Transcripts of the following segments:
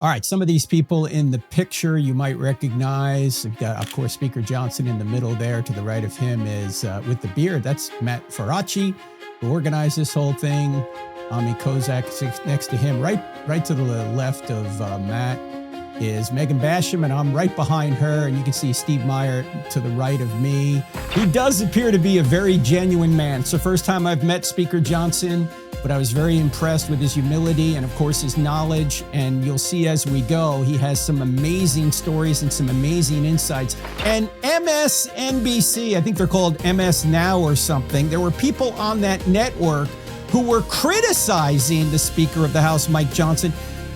All right, some of these people in the picture you might recognize. We've got, of course, Speaker Johnson in the middle there. To the right of him is, with the beard, that's Matt Faraci, who organized this whole thing. Ami Kozak next to him. Right to the left of Matt is Megan Basham, and I'm right behind her. And you can see Steve Meyer to the right of me. He does appear to be a very genuine man. It's the first time I've met Speaker Johnson, but I was very impressed with his humility and, of course, his knowledge. And you'll see as we go, he has some amazing stories and some amazing insights. And MSNBC, I think they're called MS Now or something, there were people on that network who were criticizing the Speaker of the House, Mike Johnson,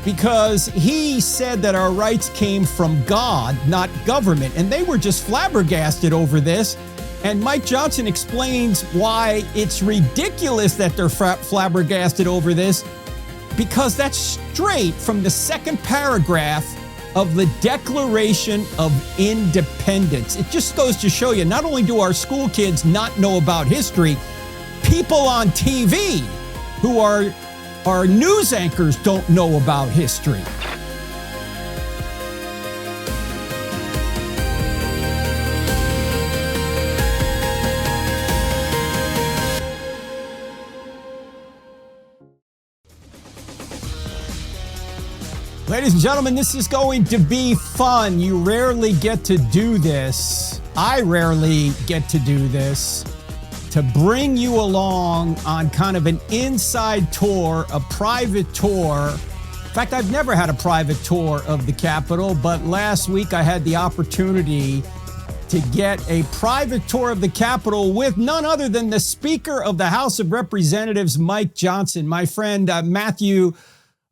because he said that our rights came from God, not government. And they were just flabbergasted over this. And Mike Johnson explains why it's ridiculous that they're flabbergasted over this, because that's straight from the second paragraph of the Declaration of Independence. It just goes to show you, not only do our school kids not know about history, people on TV who are news anchors don't know about history. Ladies and gentlemen, this is going to be fun. You rarely get to do this. I rarely get to do this, to bring you along on kind of an inside tour, a private tour. In fact, I've never had a private tour of the Capitol, but last week I had the opportunity to get a private tour of the Capitol with none other than the Speaker of the House of Representatives, Mike Johnson. My friend Matthew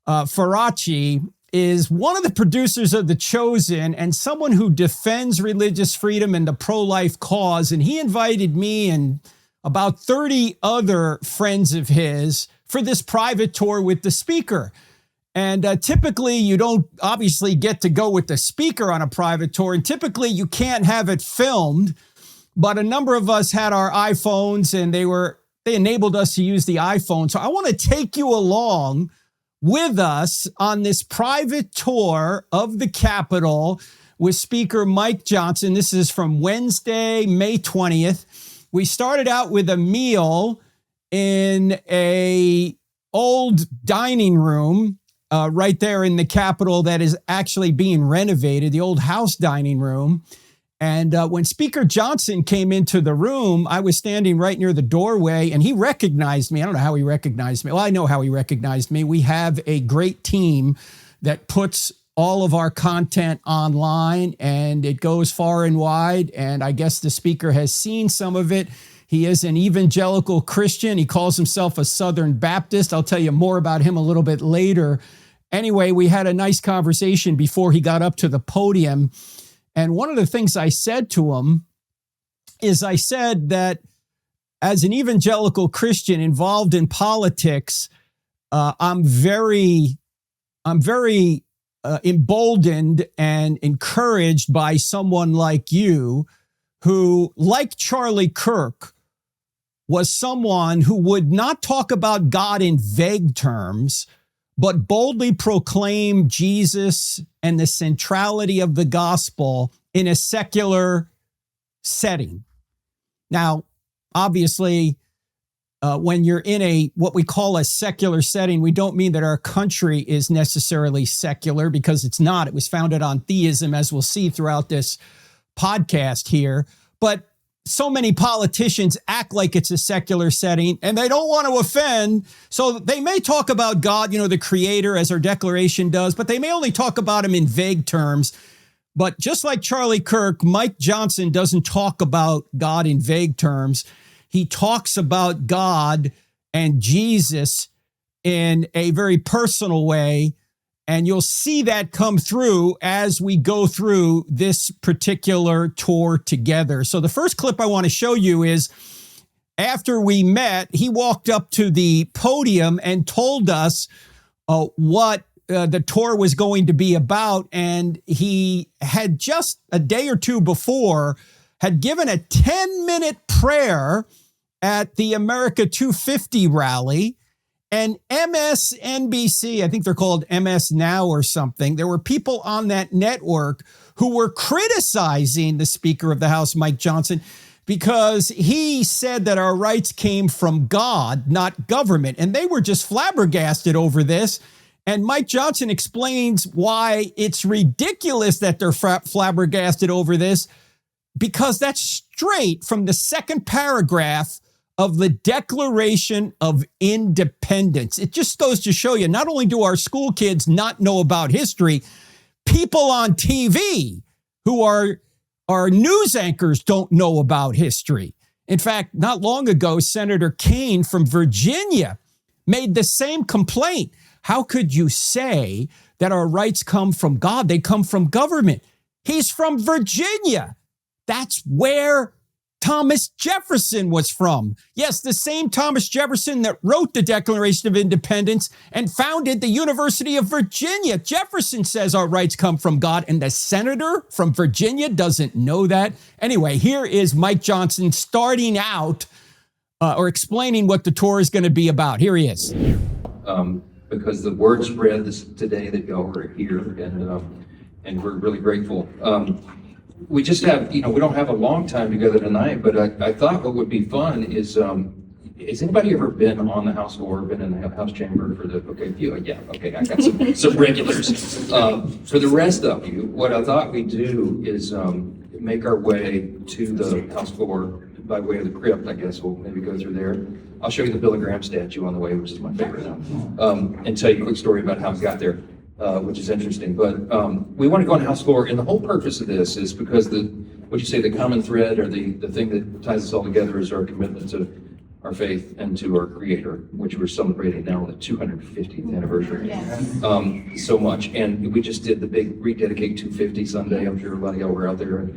Faraci is one of the producers of The Chosen and someone who defends religious freedom and the pro-life cause. And he invited me and about 30 other friends of his for this private tour with the Speaker. And typically you don't obviously get to go with the Speaker on a private tour. And typically you can't have it filmed. But a number of us had our iPhones and they enabled us to use the iPhone. So I want to take you along with us on this private tour of the Capitol with Speaker Mike Johnson. This is from Wednesday, May 20th. We started out with a meal in a old dining room right there in the Capitol that is actually being renovated, the old house dining room. And when Speaker Johnson came into the room, I was standing right near the doorway and he recognized me. I don't know how he recognized me. Well, I know how he recognized me. We have a great team that puts all of our content online and it goes far and wide. And I guess the Speaker has seen some of it. He is an evangelical Christian. He calls himself a Southern Baptist. I'll tell you more about him a little bit later. Anyway, we had a nice conversation before he got up to the podium. And one of the things I said to him is I said that as an evangelical Christian involved in politics, I'm very emboldened and encouraged by someone like you who, like Charlie Kirk, was someone who would not talk about God in vague terms, but boldly proclaim Jesus and the centrality of the gospel in a secular setting. Now, obviously, when you're in what we call a secular setting, we don't mean that our country is necessarily secular, because it's not. It was founded on theism, as we'll see throughout this podcast here. But so many politicians act like it's a secular setting and they don't want to offend. So they may talk about God, the creator, as our declaration does, but they may only talk about him in vague terms. But just like Charlie Kirk, Mike Johnson doesn't talk about God in vague terms. He talks about God and Jesus in a very personal way. And you'll see that come through as we go through this particular tour together. So the first clip I want to show you is after we met, he walked up to the podium and told us what the tour was going to be about. And he had just a day or two before had given a 10-minute prayer at the America 250 rally. And MSNBC, I think they're called MS Now or something, there were people on that network who were criticizing the Speaker of the House, Mike Johnson, because he said that our rights came from God, not government. And they were just flabbergasted over this. And Mike Johnson explains why it's ridiculous that they're flabbergasted over this, because that's straight from the second paragraph of the Declaration of Independence. It just goes to show you, not only do our school kids not know about history, people on TV who are news anchors don't know about history. In fact, not long ago, Senator Kaine from Virginia made the same complaint. How could you say that our rights come from God? They come from government. He's from Virginia. That's where Thomas Jefferson was from. Yes, the same Thomas Jefferson that wrote the Declaration of Independence and founded the University of Virginia. Jefferson says our rights come from God, and the senator from Virginia doesn't know that. Anyway, here is Mike Johnson starting out or explaining what the tour is going to be about. Here he is. Because the word spread today that y'all are here, and we're really grateful. We just have, we don't have a long time together tonight, but I thought what would be fun is, has anybody ever been on the House floor, been in the House chamber for the, I got some regulars. For the rest of you, what I thought we'd do is make our way to the House floor by way of the crypt, I guess. We'll maybe go through there. I'll show you the Billy Graham statue on the way, which is my favorite now, and tell you a quick story about how we got there. Which is interesting, but we want to go on the House floor, and the whole purpose of this is because the common thread or the thing that ties us all together is our commitment to our faith and to our Creator, which we're celebrating now on the 250th anniversary. Yes. So much, and we just did the big Rededicate 250 Sunday. I'm sure a lot of y'all were out there.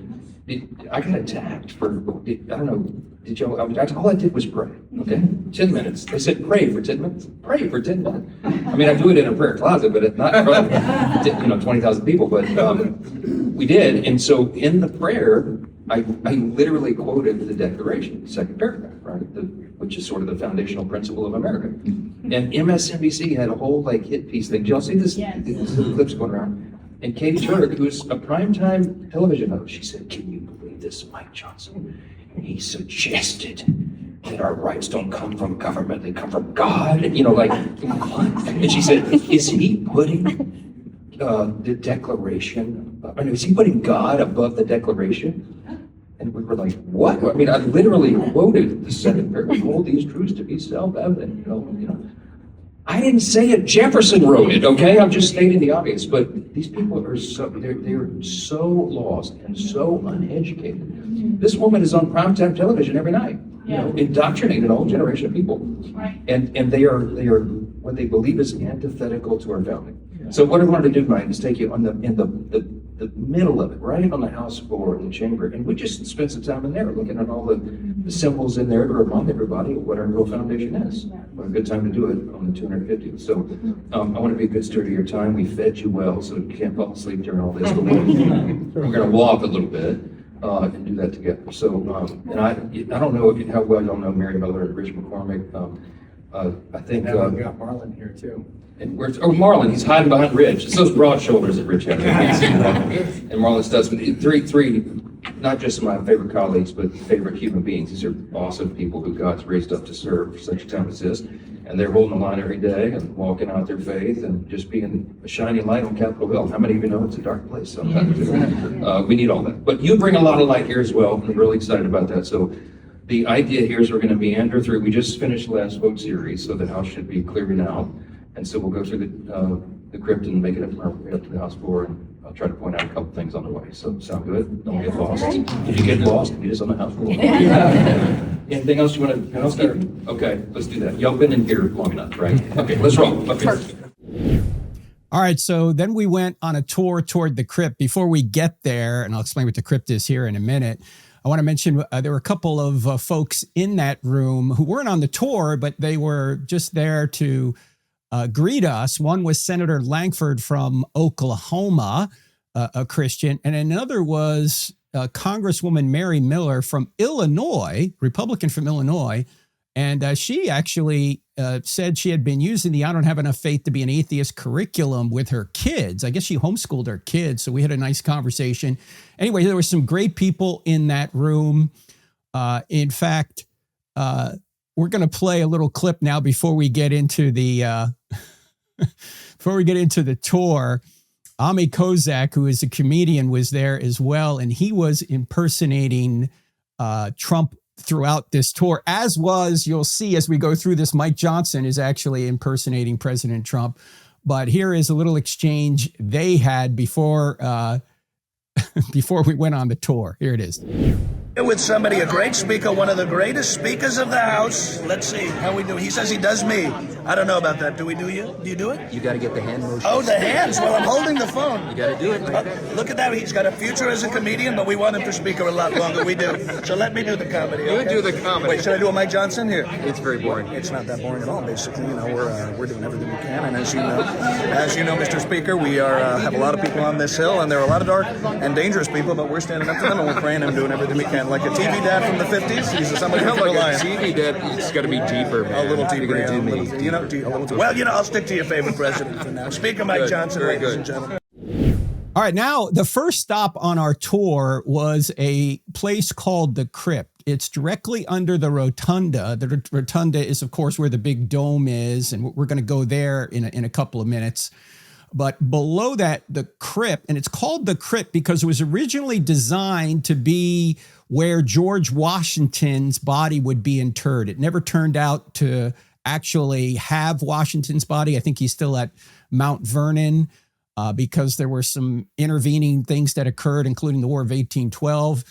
I got attacked for, I don't know, did y'all, all I did was pray, okay? 10 minutes. They said pray for 10 minutes. Pray for 10 minutes. I mean, I do it in a prayer closet, but it's not in front of 20,000 people, but we did. And so in the prayer, I literally quoted the Declaration, second paragraph, right? Which is sort of the foundational principle of America. And MSNBC had a whole hit piece thing. Did y'all see this? Yes. This clip's going around. And Katie Turek, who's a primetime television host, she said, "Can you believe this, Mike Johnson? He suggested that our rights don't come from government, they come from God." And and she said, "Is he putting the Declaration, is he putting God above the Declaration?" And we were like, what? I mean, I literally quoted the second paragraph, "Hold these truths to be self-evident." I didn't say it. Jefferson wrote it, okay? I'm just stating the obvious. But these people are they're so lost and so uneducated. This woman is on primetime television every night, indoctrinating a whole generation of people. Right. And they are what they believe is antithetical to our founding. Yeah. So what I wanted to do tonight is take you on in the middle of it, right on the House floor, the chamber, and we just spent some time in there looking at all the symbols in there to remind everybody of what our real foundation is. What a good time to do it on the 250th. So I want to be a good steward of your time. We fed you well, so you can't fall asleep during all this. But we're going to walk a little bit and do that together. So, and I don't know how well y'all know Mary Miller and Rich McCormick. I think we got Marlon here too. And Marlon, he's hiding behind Rich. It's those broad shoulders that Rich has. And Marlon does. Three, not just my favorite colleagues, but favorite human beings. These are awesome people who God's raised up to serve for such a time as this. And they're holding the line every day and walking out their faith and just being a shining light on Capitol Hill. How many of you know it's a dark place sometimes? We need all that. But you bring a lot of light here as well. I'm really excited about that. So the idea here is we're going to meander through. We just finished the last vote series, so the house should be clearing out. And so we'll go through the crypt and make it up to the house floor, and I'll try to point out a couple things on the way. So sound good? Don't get lost. If you get lost, meet us on the house floor. Anything else you want to? Okay, let's do that. Y'all been in here long enough, right? Okay, let's roll. Up here. All right, so then we went on a tour toward the crypt. Before we get there, and I'll explain what the crypt is here in a minute, I want to mention there were a couple of folks in that room who weren't on the tour, but they were just there to greet us. One was Senator Langford from Oklahoma, a Christian, and another was Congresswoman Mary Miller from Illinois, Republican from Illinois, And she actually said she had been using the I Don't Have Enough Faith to Be an Atheist curriculum with her kids. I guess she homeschooled her kids, so we had a nice conversation. Anyway, there were some great people in that room. In fact, we're going to play a little clip now before we get into the tour. Ami Kozak, who is a comedian, was there as well, and he was impersonating Trump throughout this tour, as was, you'll see as we go through this, Mike Johnson is actually impersonating President Trump. But here is a little exchange they had before before we went on the tour. Here it is. With somebody, a great speaker, one of the greatest speakers of the House. Let's see how we do. He says he does me. I don't know about that. Do we do you? Do you do it? You got to get the hand motion. Oh, the hands. Well, I'm holding the phone. You got to do it. Look at that. He's got a future as a comedian, but we want him to speak a lot longer. We do. So let me do the comedy. You okay? do the comedy. Wait, should I do a Mike Johnson here? It's very boring. It's not that boring at all. Basically, we're doing everything we can, and as you know, Mr. Speaker, we have a lot of people on this hill, and there are a lot of dark and dangerous people, but we're standing up to them and we're praying and doing everything we can, like a TV dad from the 50s. He's somebody who can rely on. TV dad, it's got to be deeper, man. A little deeper. You're gonna do me. Well, I'll stick to your favorite president for now. Speaker Mike Johnson, Very ladies good. and gentlemen. All right, now the first stop on our tour was a place called the Crypt. It's directly under the Rotunda. The Rotunda is, of course, where the big dome is, and we're going to go there in a couple of minutes. But below that, the Crypt, and it's called the Crypt because it was originally designed to be where George Washington's body would be interred. It never turned out to actually have Washington's body. I think he's still at Mount Vernon because there were some intervening things that occurred, including the War of 1812.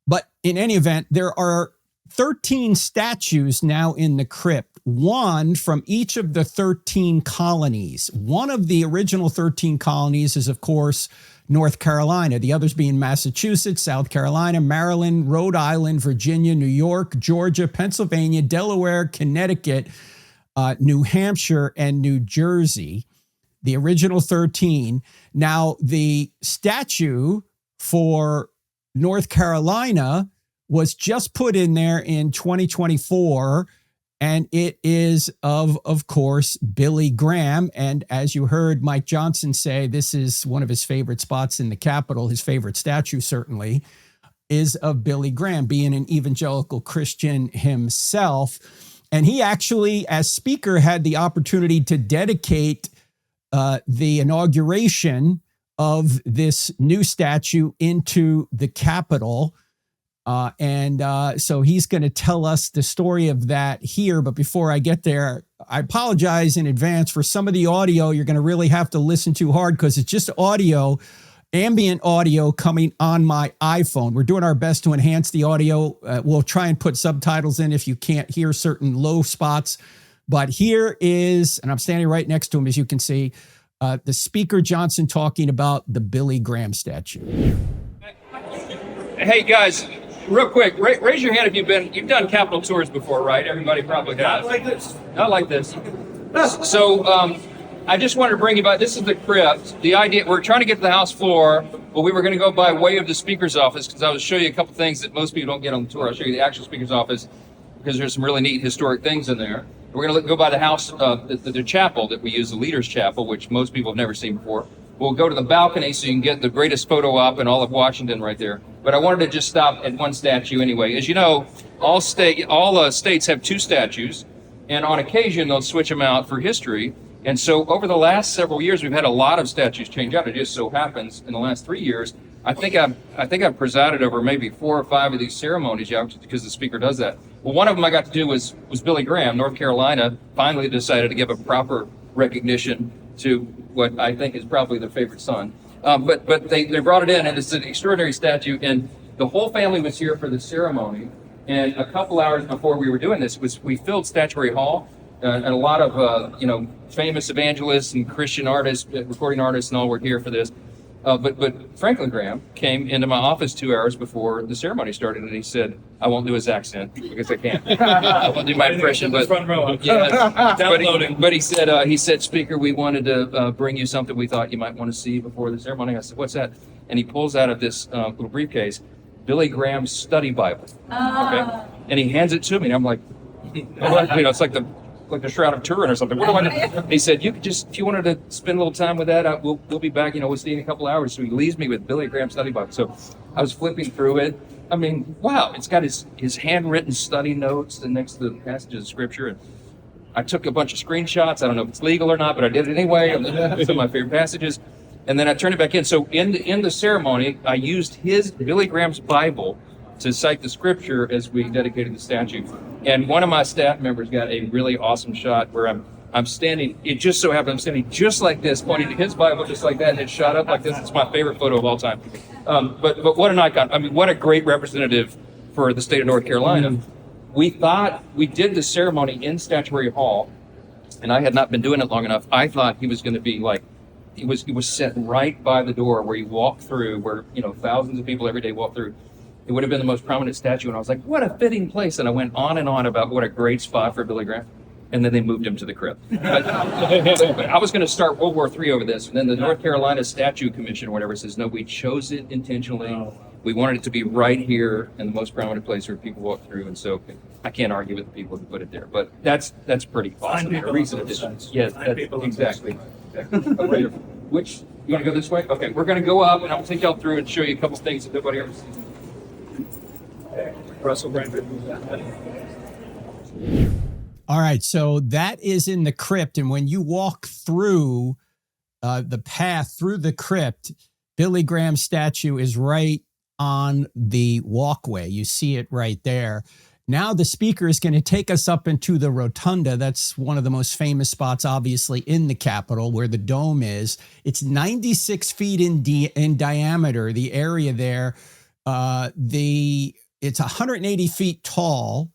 But in any event, there are 13 statues now in the crypt, one from each of the 13 colonies. One of the original 13 colonies is, of course, North Carolina, the others being Massachusetts, South Carolina, Maryland, Rhode Island, Virginia, New York, Georgia, Pennsylvania, Delaware, Connecticut, New Hampshire, and New Jersey, the original 13. Now, the statue for North Carolina was just put in there in 2024, and it is of course, Billy Graham. And as you heard Mike Johnson say, this is one of his favorite spots in the Capitol. His favorite statue certainly is of Billy Graham, being an evangelical Christian himself. And he actually, as speaker, had the opportunity to dedicate the inauguration of this new statue into the Capitol. So he's going to tell us the story of that here. But before I get there, I apologize in advance for some of the audio. You're going to really have to listen to hard because it's just audio, ambient audio coming on my iPhone. We're doing our best to enhance the audio. We'll try and put subtitles in if you can't hear certain low spots. But here is, and I'm standing right next to him, as you can see, the Speaker Johnson talking about the Billy Graham statue. Hey guys, real quick, raise your hand if you've done Capitol tours before, right? Everybody probably has. Not like this. Not like this. So I just wanted to bring you by, this is the crypt. The idea, we're trying to get to the House floor, but we were going to go by way of the Speaker's office because I was show you a couple things that most people don't get on the tour. I'll show you the actual Speaker's office because there's some really neat historic things in there. We're going to go by the House, the chapel that we use, the Leader's Chapel, which most people have never seen before. We'll go to the balcony so you can get the greatest photo op in all of Washington right there. But I wanted to just stop at one statue anyway. As you know, all states have two statues, and on occasion they'll switch them out for history. And so over the last several years, we've had a lot of statues change out. It just so happens in the last 3 years, I think I've presided over maybe 4 or 5 of these ceremonies because the Speaker does that. Well, one of them I got to do was Billy Graham. North Carolina finally decided to give a proper recognition to what I think is probably their favorite son. But they brought it in, and it's an extraordinary statue, and the whole family was here for the ceremony. And a couple hours before we were doing this, we filled Statuary Hall, and a lot of famous evangelists and Christian artists, recording artists, and all were here for this. But Franklin Graham came into my office 2 hours before the ceremony started, and he said, "I won't do his accent because I can't. I won't do my impression." But front row. yeah, Downloading. but he said, "Speaker, we wanted to bring you something we thought you might want to see before the ceremony." I said, "What's that?" And he pulls out of this little briefcase Billy Graham's study Bible. Okay, and he hands it to me, and I'm like, It's like the Shroud of Turin or something. What do I do? He said, you could just, if you wanted to spend a little time with that, we'll be back, we'll see you in a couple hours. So he leaves me with Billy Graham's study Bible. So I was flipping through it. I mean, wow, it's got his handwritten study notes next to the passages of scripture. And I took a bunch of screenshots. I don't know if it's legal or not, but I did it anyway. Some of my favorite passages. And then I turned it back in. So in the ceremony, I used Billy Graham's Bible to cite the scripture as we dedicated the statue. And one of my staff members got a really awesome shot where I'm standing, it just so happened I'm standing just like this, pointing to his Bible just like that, and it shot up like this. It's my favorite photo of all time. But what an icon. I mean, what a great representative for the state of North Carolina. We did the ceremony in Statuary Hall, and I had not been doing it long enough. I thought he was going to be like, he was set right by the door where you walk through, where, thousands of people every day walk through. It would have been the most prominent statue, and I was like, what a fitting place. And I went on and on about what a great spot for Billy Graham. And then they moved him to the crypt. But I was going to start World War III over this. And then the North Carolina Statue Commission or whatever says, no, we chose it intentionally. We wanted it to be right here in the most prominent place where people walk through. And so I can't argue with the people who put it there. But that's pretty awesome. A recent addition. Yes, exactly. Okay. Which, you want to go this way? Okay, we're going to go up, and I'll take y'all through and show you a couple things that nobody ever sees. Russell All right, so that is in the crypt, and when you walk through the path through the crypt, Billy Graham's statue is right on the walkway. You see it right there. Now the speaker is going to take us up into the rotunda. That's one of the most famous spots, obviously, in the Capitol, where the dome is. It's 96 feet in diameter, the area there. It's 180 feet tall,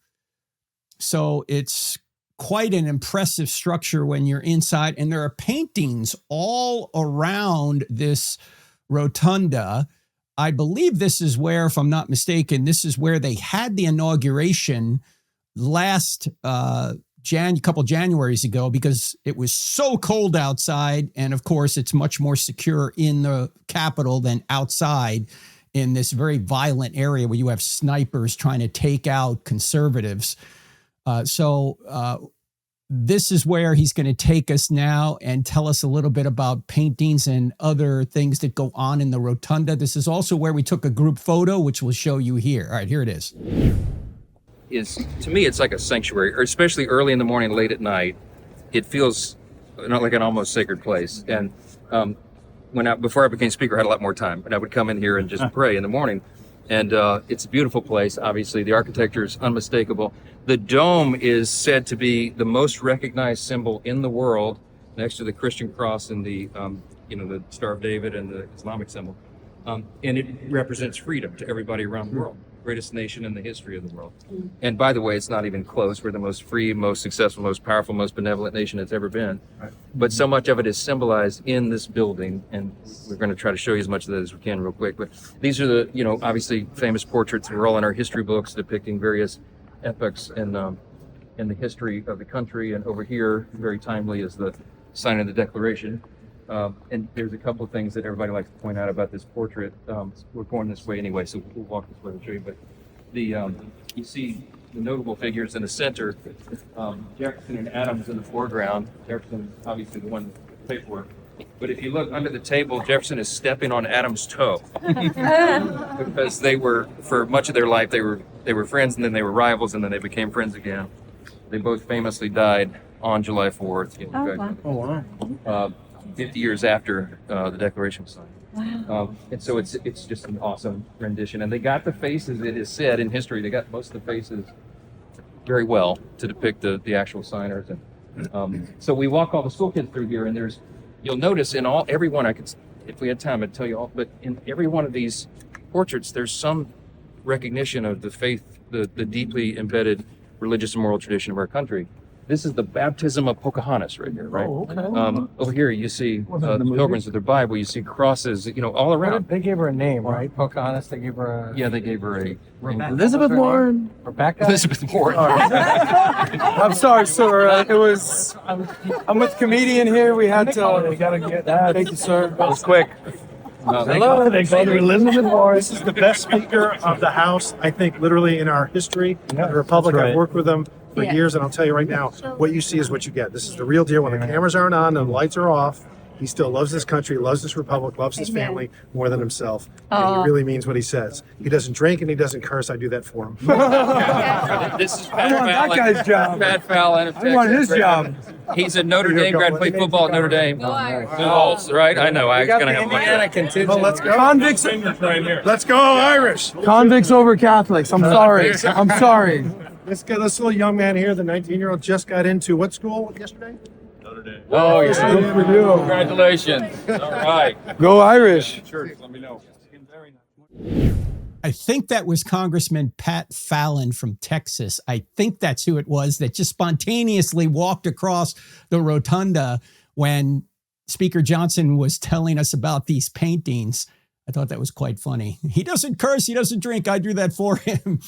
so it's quite an impressive structure when you're inside. And there are paintings all around this rotunda. I believe this is where, if I'm not mistaken, this is where they had the inauguration last couple Januaries ago, because it was so cold outside. And of course, it's much more secure in the Capitol than outside in this very violent area where you have snipers trying to take out conservatives. This is where he's going to take us now and tell us a little bit about paintings and other things that go on in the rotunda. This is also where we took a group photo, which we'll show you here. All right, here it is. To me, it's like a sanctuary, or especially early in the morning, late at night. It feels not like an almost sacred place. And before I became speaker, I had a lot more time, and I would come in here and just pray in the morning. And it's a beautiful place. Obviously, the architecture is unmistakable. The dome is said to be the most recognized symbol in the world, next to the Christian cross and the Star of David and the Islamic symbol. And it represents freedom to everybody around the world. Greatest nation in the history of the world. And by the way, it's not even close. We're the most free, most successful, most powerful, most benevolent nation that's ever been. But so much of it is symbolized in this building, and we're going to try to show you as much of that as we can real quick. But these are the, obviously famous portraits that are all in our history books depicting various epochs in the history of the country. And over here, very timely, is the sign of the Declaration. And there's a couple of things that everybody likes to point out about this portrait. We're going this way anyway, so we'll walk this way and show you. But you see the notable figures in the center. Jefferson and Adams in the foreground. Jefferson, obviously, the one with the paperwork. But if you look under the table, Jefferson is stepping on Adams' toe because they were, for much of their life, they were friends, and then they were rivals, and then they became friends again. They both famously died on July 4th. Oh, wow. 50 years after the Declaration was signed. Wow. And so it's just an awesome rendition. And they got the faces, it is said in history, they got most of the faces very well to depict the actual signers. And so we walk all the school kids through here, and you'll notice in every one, if we had time, I'd tell you all, but in every one of these portraits, there's some recognition of the faith, the deeply embedded religious and moral tradition of our country. This is the baptism of Pocahontas right here, right? Oh, okay. Over here, you see the pilgrims with their Bible. You see crosses, all around. They gave her a name, right? Pocahontas. They gave her Yeah, they gave her a Elizabeth Warren. Rebecca. Elizabeth Warren. I'm sorry, sir. I'm with comedian here. We had to. We gotta get that. Thank you, sir. That was quick. Hello, Elizabeth Warren. This is the best speaker of the House, I think, literally in our history. The Republic, I've worked with him for years, and I'll tell you right now, what you see is what you get. This is the real deal. When the cameras aren't on and the lights are off, he still loves this country, loves this republic, loves his family more than himself. And he really means what he says. He doesn't drink and he doesn't curse. I do that for him. This is I want that guy's job. Pat Fallon. Of I want his Texas. job. He's a Notre Dame grad, played football at Notre Dame. Bulls, right? I know. I was going to have Indiana one. contingent. Let's go. Convicts. Let's go, Irish. Convicts over Catholics. I'm sorry. I'm sorry. This little young man here, the 19-year-old, just got into what school yesterday? Oh, yeah. Good for you. Congratulations. All right. Go Irish. I think that was Congressman Pat Fallon from Texas. I think that's who it was that just spontaneously walked across the rotunda when Speaker Johnson was telling us about these paintings. I thought that was quite funny. He doesn't curse, he doesn't drink. I do that for him.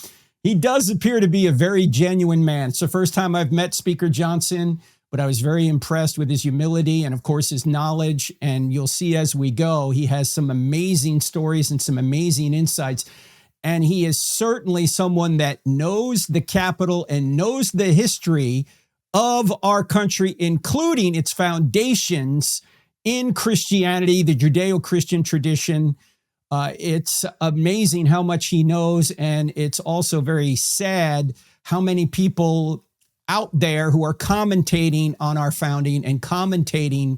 He does appear to be a very genuine man. It's the first time I've met Speaker Johnson, but I was very impressed with his humility and, of course, his knowledge. And you'll see as we go, he has some amazing stories and some amazing insights. And he is certainly someone that knows the Capitol and knows the history of our country, including its foundations in Christianity, the Judeo-Christian tradition. It's amazing how much he knows. And it's also very sad how many people out there who are commentating on our founding and commentating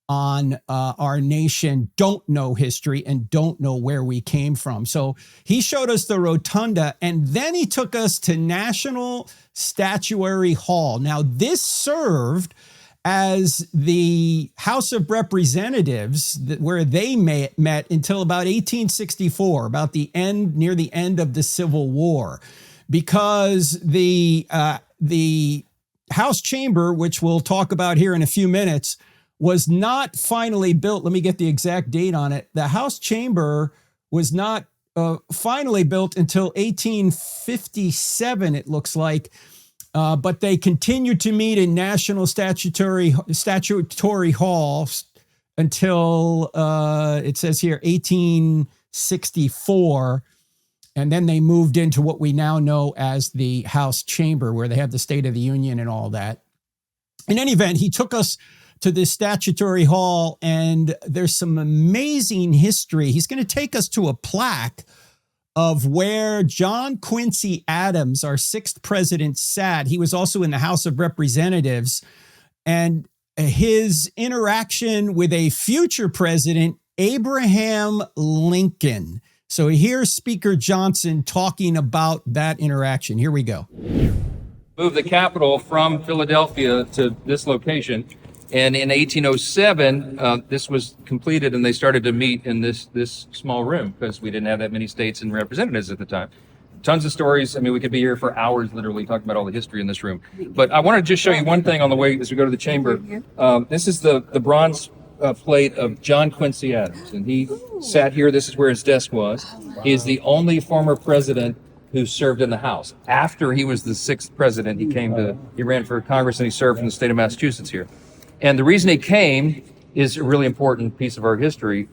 on our nation don't know history and don't know where we came from. So he showed us the rotunda, and then he took us to National Statuary Hall. Now, this served as the House of Representatives, where they met until about 1864, about near the end of the Civil War, because the House chamber, which we'll talk about here in a few minutes, was not finally built. Let me get the exact date on it. The House chamber was not finally built until 1857, it looks like. But they continued to meet in National Statutory Hall until, it says here, 1864. And then they moved into what we now know as the House chamber, where they have the State of the Union and all that. In any event, he took us to this statutory hall, and there's some amazing history. He's going to take us to a plaque of where John Quincy Adams, our sixth president, sat. He was also in the House of Representatives, and his interaction with a future president, Abraham Lincoln. So here's Speaker Johnson talking about that interaction. Here we go. Moved the Capitol from Philadelphia to this location. And in 1807, this was completed, and they started to meet in this small room because we didn't have that many states and representatives at the time. Tons of stories. I mean, we could be here for hours, literally, talking about all the history in this room. But I want to just show you one thing on the way as we go to the chamber. This is the bronze plate of John Quincy Adams, and he sat here. This is where his desk was. He is the only former president who served in the House. After he was the sixth president, he ran for Congress, and he served in the state of Massachusetts here. And the reason he came is a really important piece of our history.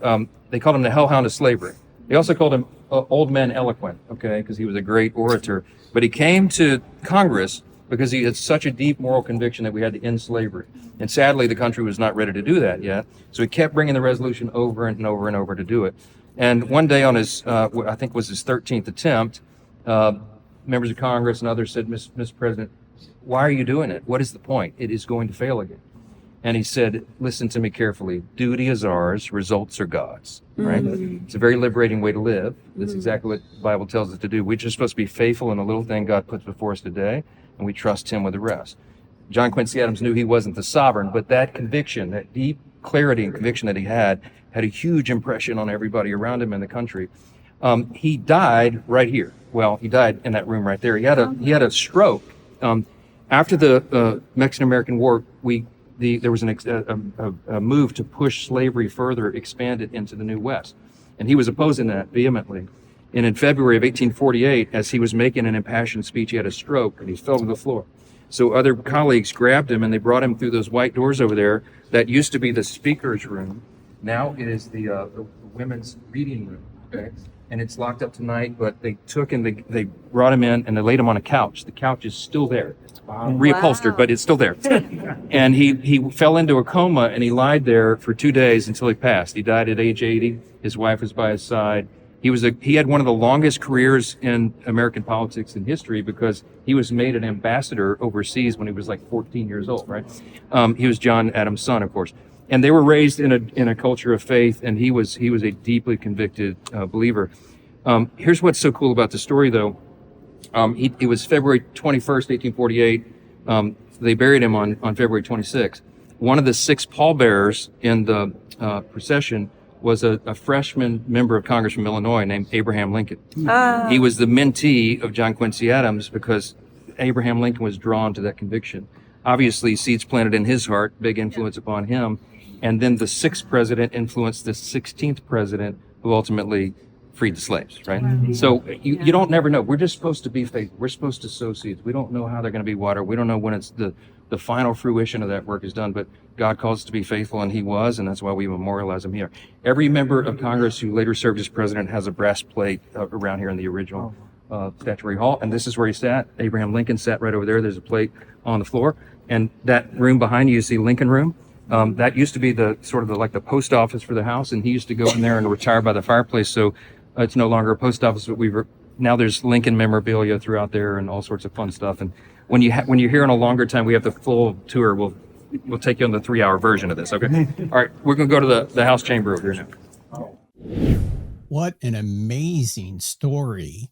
They called him the hellhound of slavery. They also called him old man eloquent, okay, because he was a great orator. But he came to Congress because he had such a deep moral conviction that we had to end slavery. And sadly, the country was not ready to do that yet. So he kept bringing the resolution over and over and over to do it. And one day on his, I think was his 13th attempt, members of Congress and others said, Mr. President, why are you doing it? What is the point? It is going to fail again. And he said, listen to me carefully. Duty is ours, results are God's, right? It's a very liberating way to live. That's exactly what the Bible tells us to do. We're just supposed to be faithful in the little thing God puts before us today, and we trust him with the rest. John Quincy Adams knew he wasn't the sovereign, but that conviction, that deep clarity and conviction that he had a huge impression on everybody around him in the country. He died right here. Well, he died in that room right there. He had a stroke. After the Mexican-American War, there was a move to push slavery further, expand it into the New West. And he was opposing that vehemently. And in February of 1848, as he was making an impassioned speech, he had a stroke and he fell to the floor. So other colleagues grabbed him and they brought him through those white doors over there. That used to be the speaker's room. Now it is the women's reading room. Okay. And it's locked up tonight, but they took and they brought him in and they laid him on a couch. The couch is still there. Reupholstered, but it's still there. And he fell into a coma and he lied there for 2 days until he passed. He died at age 80. His wife was by his side. He had one of the longest careers in American politics in history because he was made an ambassador overseas when he was like 14 years old, right? He was John Adams' son, of course. And they were raised in a culture of faith, and he was a deeply convicted believer. Here's what's so cool about the story, though. It was February 21st, 1848. They buried him on February 26th. One of the 6 pallbearers in the procession was a freshman member of Congress from Illinois named Abraham Lincoln. He was the mentee of John Quincy Adams because Abraham Lincoln was drawn to that conviction. Obviously, seeds planted in his heart, big influence upon him. And then the 6th president influenced the 16th president who ultimately freed the slaves, right? So you don't never know. We're just supposed to be faithful. We're supposed to sow seeds. We don't know how they're going to be watered. We don't know when it's the final fruition of that work is done, but God calls us to be faithful, and he was, and that's why we memorialize him here. Every member of Congress who later served as president has a brass plate around here in the original statuary hall, and this is where he sat. Abraham Lincoln sat right over there. There's a plate on the floor, and that room behind you see Lincoln Room. That used to be the post office for the house, and he used to go in there and retire by the fireplace. So it's no longer a post office, but now there's Lincoln memorabilia throughout there and all sorts of fun stuff. And when you're here on a longer time, we have the full tour. We'll take you on the 3-hour version of this. Okay. All right. We're going to go to the house chamber over here now. What an amazing story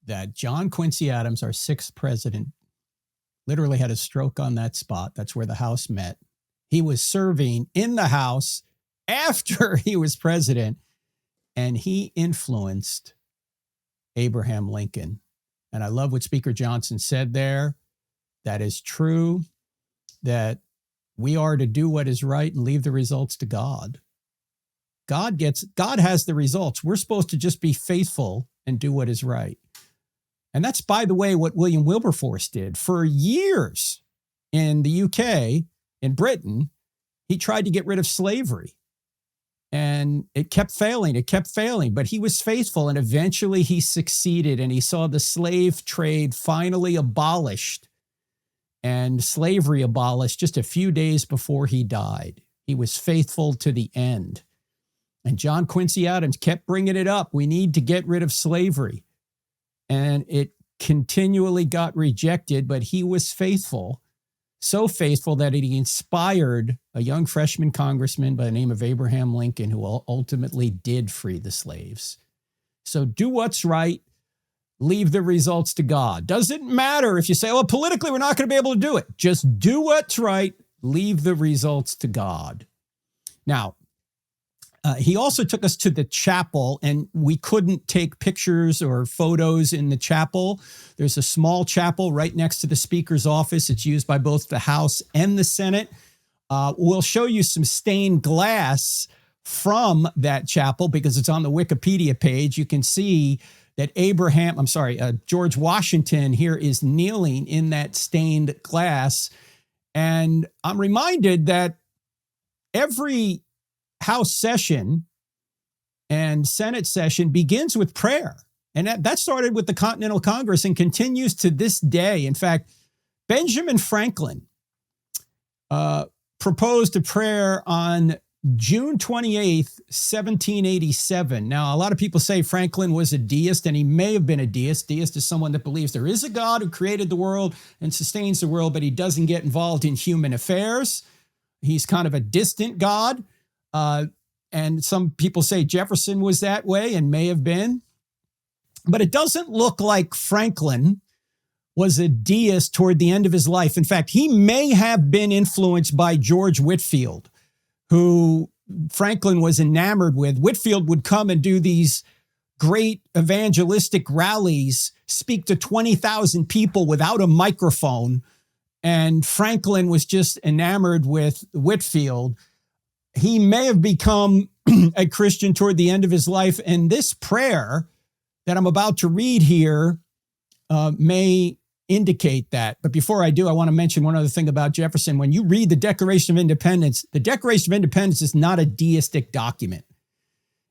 that John Quincy Adams, our 6th president, literally had a stroke on that spot. That's where the House met. He was serving in the House after he was president, and he influenced Abraham Lincoln. And I love what Speaker Johnson said there. That is true, that we are to do what is right and leave the results to God. God has the results. We're supposed to just be faithful and do what is right. And that's, by the way, what William Wilberforce did. For years in the UK, in Britain, he tried to get rid of slavery. And it kept failing. But he was faithful, and eventually he succeeded, and he saw the slave trade finally abolished and slavery abolished just a few days before he died. He was faithful to the end. And John Quincy Adams kept bringing it up. We need to get rid of slavery. And it continually got rejected, but he was faithful, so faithful that he inspired a young freshman congressman by the name of Abraham Lincoln, who ultimately did free the slaves. So do what's right, leave the results to God. Doesn't matter if you say, well, politically, we're not going to be able to do it. Just do what's right, leave the results to God. Now, he also took us to the chapel, and we couldn't take pictures or photos in the chapel. There's a small chapel right next to the Speaker's office. It's used by both the House and the Senate. We'll show you some stained glass from that chapel because it's on the Wikipedia page. You can see that George Washington here is kneeling in that stained glass. And I'm reminded that every House session and Senate session begins with prayer. And that started with the Continental Congress and continues to this day. In fact, Benjamin Franklin proposed a prayer on June 28th, 1787. Now, a lot of people say Franklin was a deist, and he may have been a deist. Deist is someone that believes there is a God who created the world and sustains the world, but he doesn't get involved in human affairs. He's kind of a distant God. And some people say Jefferson was that way and may have been. But it doesn't look like Franklin was a deist toward the end of his life. In fact, he may have been influenced by George Whitefield, who Franklin was enamored with. Whitefield would come and do these great evangelistic rallies, speak to 20,000 people without a microphone. And Franklin was just enamored with Whitefield. He may have become a Christian toward the end of his life. And this prayer that I'm about to read here may indicate that. But before I do, I want to mention one other thing about Jefferson. When you read the Declaration of Independence, the Declaration of Independence is not a deistic document.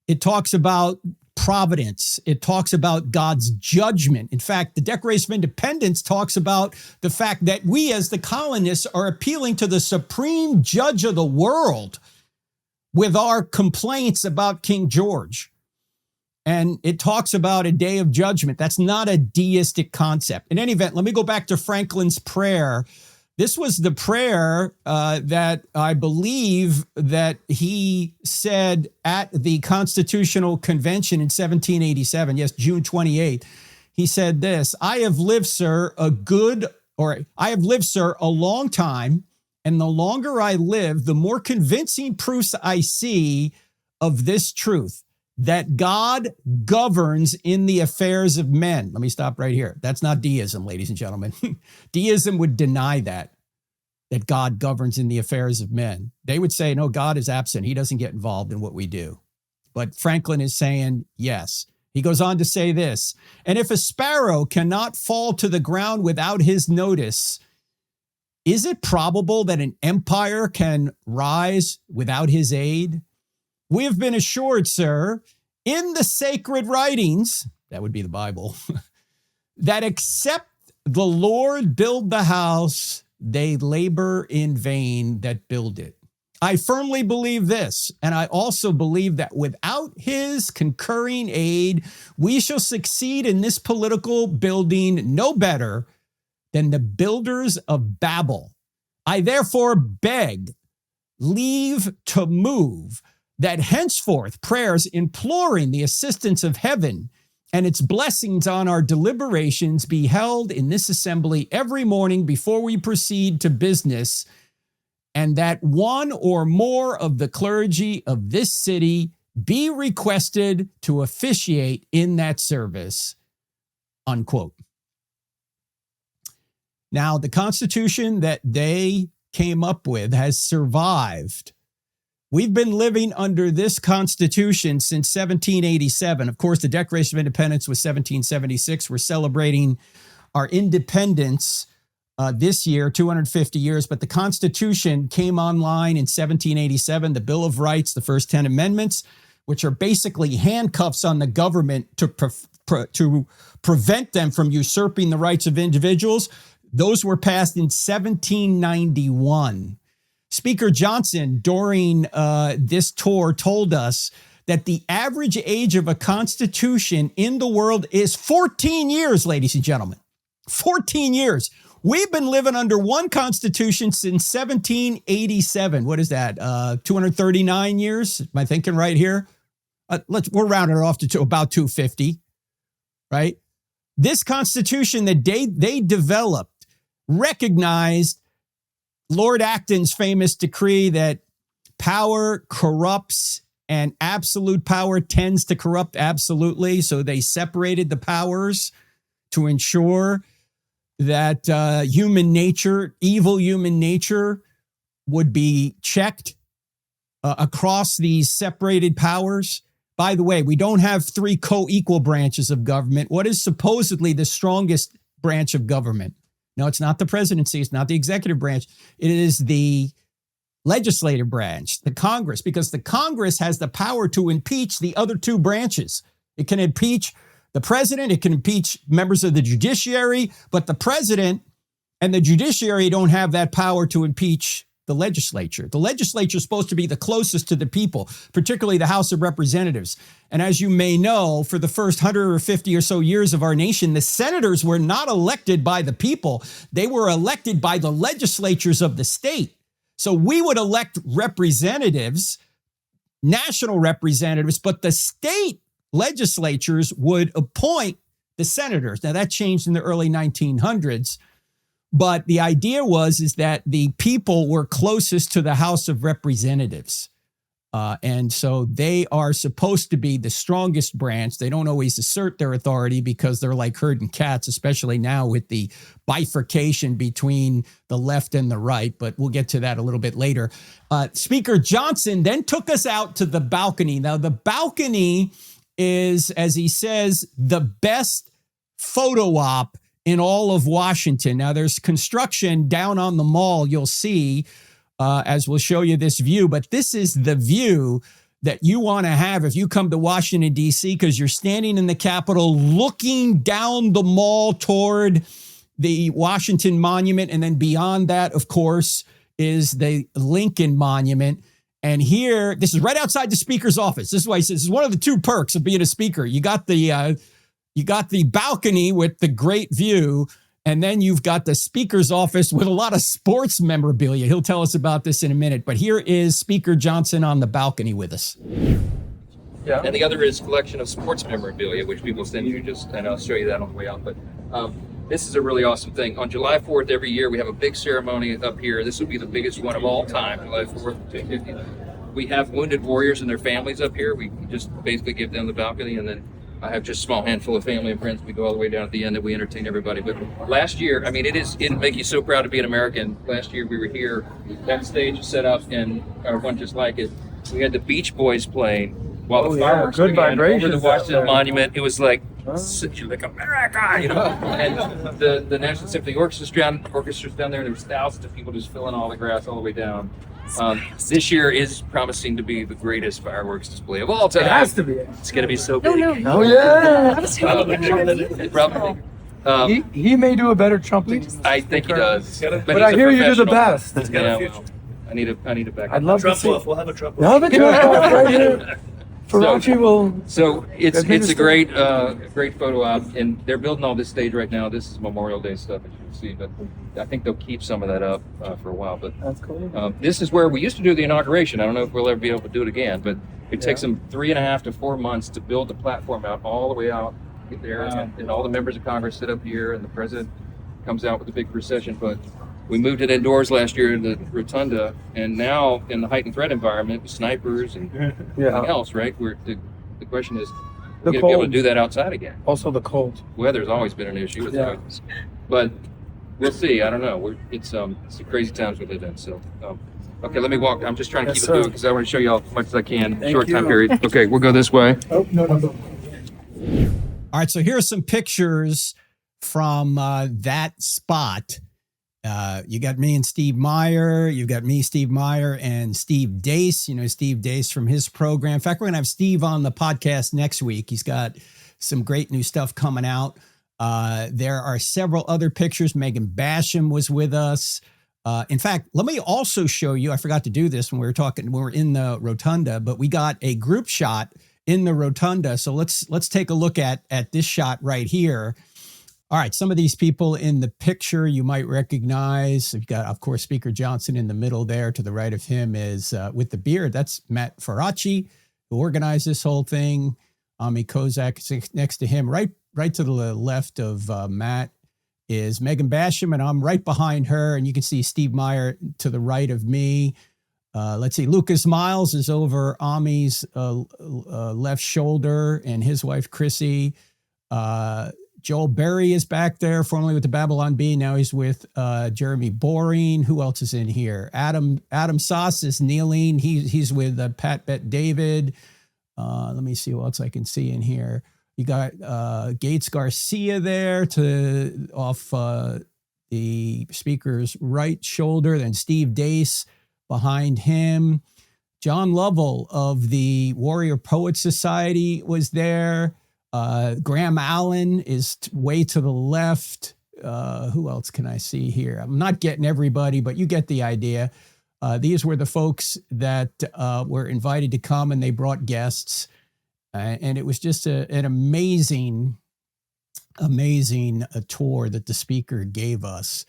It talks about providence. It talks about God's judgment. In fact, the Declaration of Independence talks about the fact that we as the colonists are appealing to the supreme judge of the world with our complaints about King George. And it talks about a day of judgment. That's not a deistic concept. In any event, let me go back to Franklin's prayer. This was the prayer that I believe that he said at the Constitutional Convention in 1787. Yes, June 28th. He said this: I have lived, sir, a long time, and the longer I live, the more convincing proofs I see of this truth, that God governs in the affairs of men. Let me stop right here. That's not deism, ladies and gentlemen. Deism would deny that God governs in the affairs of men. They would say, no, God is absent. He doesn't get involved in what we do. But Franklin is saying, yes. He goes on to say this: and if a sparrow cannot fall to the ground without his notice, is it probable that an empire can rise without his aid? We have been assured, sir, in the sacred writings, that would be the Bible, that except the Lord build the house, they labor in vain that build it. I firmly believe this, and I also believe that without his concurring aid, we shall succeed in this political building no better than the builders of Babel. I therefore beg leave to move that henceforth prayers imploring the assistance of heaven and its blessings on our deliberations be held in this assembly every morning before we proceed to business, and that one or more of the clergy of this city be requested to officiate in that service, unquote. Now, the Constitution that they came up with has survived. We've been living under this Constitution since 1787. Of course, the Declaration of Independence was 1776. We're celebrating our independence this year, 250 years, but the Constitution came online in 1787. The Bill of Rights, the first 10 amendments, which are basically handcuffs on the government to prevent them from usurping the rights of individuals. Those were passed in 1791. Speaker Johnson, during this tour, told us that the average age of a constitution in the world is 14 years, ladies and gentlemen. 14 years. We've been living under one constitution since 1787. What is that? 239 years? Am I thinking right here? We're rounding it off to about 250, right? This constitution that they developed recognized Lord Acton's famous decree that power corrupts and absolute power tends to corrupt absolutely. So they separated the powers to ensure that human nature, evil human nature, would be checked across these separated powers. By the way, we don't have three co-equal branches of government. What is supposedly the strongest branch of government? No, it's not the presidency. It's not the executive branch. It is the legislative branch, the Congress, because the Congress has the power to impeach the other two branches. It can impeach the president. It can impeach members of the judiciary, but the president and the judiciary don't have that power to impeach the legislature. The legislature is supposed to be the closest to the people, particularly the House of Representatives. And as you may know, for the first 150 or so years of our nation, the senators were not elected by the people. They were elected by the legislatures of the state. So we would elect representatives, national representatives, but the state legislatures would appoint the senators. Now that changed in the early 1900s. But the idea is that the people were closest to the House of Representatives. And so they are supposed to be the strongest branch. They don't always assert their authority because they're like herding cats, especially now with the bifurcation between the left and the right. But we'll get to that a little bit later. Speaker Johnson then took us out to the balcony. Now, the balcony is, as he says, the best photo op in all of Washington. Now, there's construction down on the mall, you'll see, as we'll show you this view, but this is the view that you want to have if you come to Washington, D.C., because you're standing in the Capitol looking down the mall toward the Washington Monument. And then beyond that, of course, is the Lincoln Monument. And here, this is right outside the speaker's office. This is why he says this is one of the two perks of being a speaker. You got the balcony with the great view, and then you've got the speaker's office with a lot of sports memorabilia. He'll tell us about this in a minute. But here is Speaker Johnson on the balcony with us. Yeah. And the other is collection of sports memorabilia, which people send you and I'll show you that on the way out. But this is a really awesome thing. On July 4th every year, we have a big ceremony up here. This will be the biggest one of all time, July 4th, 250. We have wounded warriors and their families up here. We just basically give them the balcony, and then I have just a small handful of family and friends. We go all the way down at the end and we entertain everybody. But last year, I mean, it'd make you so proud to be an American. Last year we were here, that stage is set up, and our one just like it. We had the Beach Boys playing while the fireworks good began vibrations over the Washington out there. Monument. It was like America, you know. And the National Symphony Orchestra's down there. There was thousands of people just filling all the grass all the way down. This year is promising to be the greatest fireworks display of all time. It has to be. It's going to be so big. Oh yeah. Probably. He may do a better trumpet. I think he does. But I hear you do the best. Yeah, well, I need a backup. I'd love to see. We'll have a Trump. We'll have a Trump right here. Faraci will. So it's a great photo op, and they're building all this stage right now. This is Memorial Day stuff, as you can see, but I think they'll keep some of that up for a while. But That's cool. this is where we used to do the inauguration. I don't know if we'll ever be able to do it again, but it takes them 3.5 to 4 months to build the platform out all the way out there, and all the members of Congress sit up here, and the president comes out with a big procession. But we moved it indoors last year in the rotunda, and now in the heightened threat environment with snipers and everything else, right? The question is, we're going to be able to do that outside again. Also the cold. Weather's always been an issue with that, but we'll see. I don't know. It's the crazy times we live in. So, okay, let me walk. I'm just trying to keep it moving because I want to show you all as much as I can. Short time period. Okay, we'll go this way. Oh no. All right, so here are some pictures from that spot. You got me and Steve Meyer. You've got me, Steve Meyer, and Steve Deace. You know, Steve Deace from his program. In fact, we're going to have Steve on the podcast next week. He's got some great new stuff coming out. There are several other pictures. Megan Basham was with us. In fact, let me also show you, I forgot to do this when we were in the rotunda, but we got a group shot in the rotunda. So let's take a look at this shot right here. All right, some of these people in the picture you might recognize. You've got, of course, Speaker Johnson in the middle there. To the right of him is, with the beard, that's Matt Faraci, who organized this whole thing. Ami Kozak is next to him. Right to the left of Matt is Megan Basham, and I'm right behind her. And you can see Steve Meyer to the right of me. Let's see, Lucas Miles is over Ami's left shoulder, and his wife, Chrissy. Joel Berry is back there, formerly with the Babylon Bee. Now he's with Jeremy Boring. Who else is in here? Adam Sauce is kneeling. He's with Pat Bet David. Let me see what else I can see in here. You got Gates Garcia there off the speaker's right shoulder. Then Steve Deace behind him. John Lovell of the Warrior Poet Society was there. Graham Allen is way to the left. Who else can I see here? I'm not getting everybody, but you get the idea. These were the folks that were invited to come, and they brought guests. And it was just an amazing tour that the speaker gave us.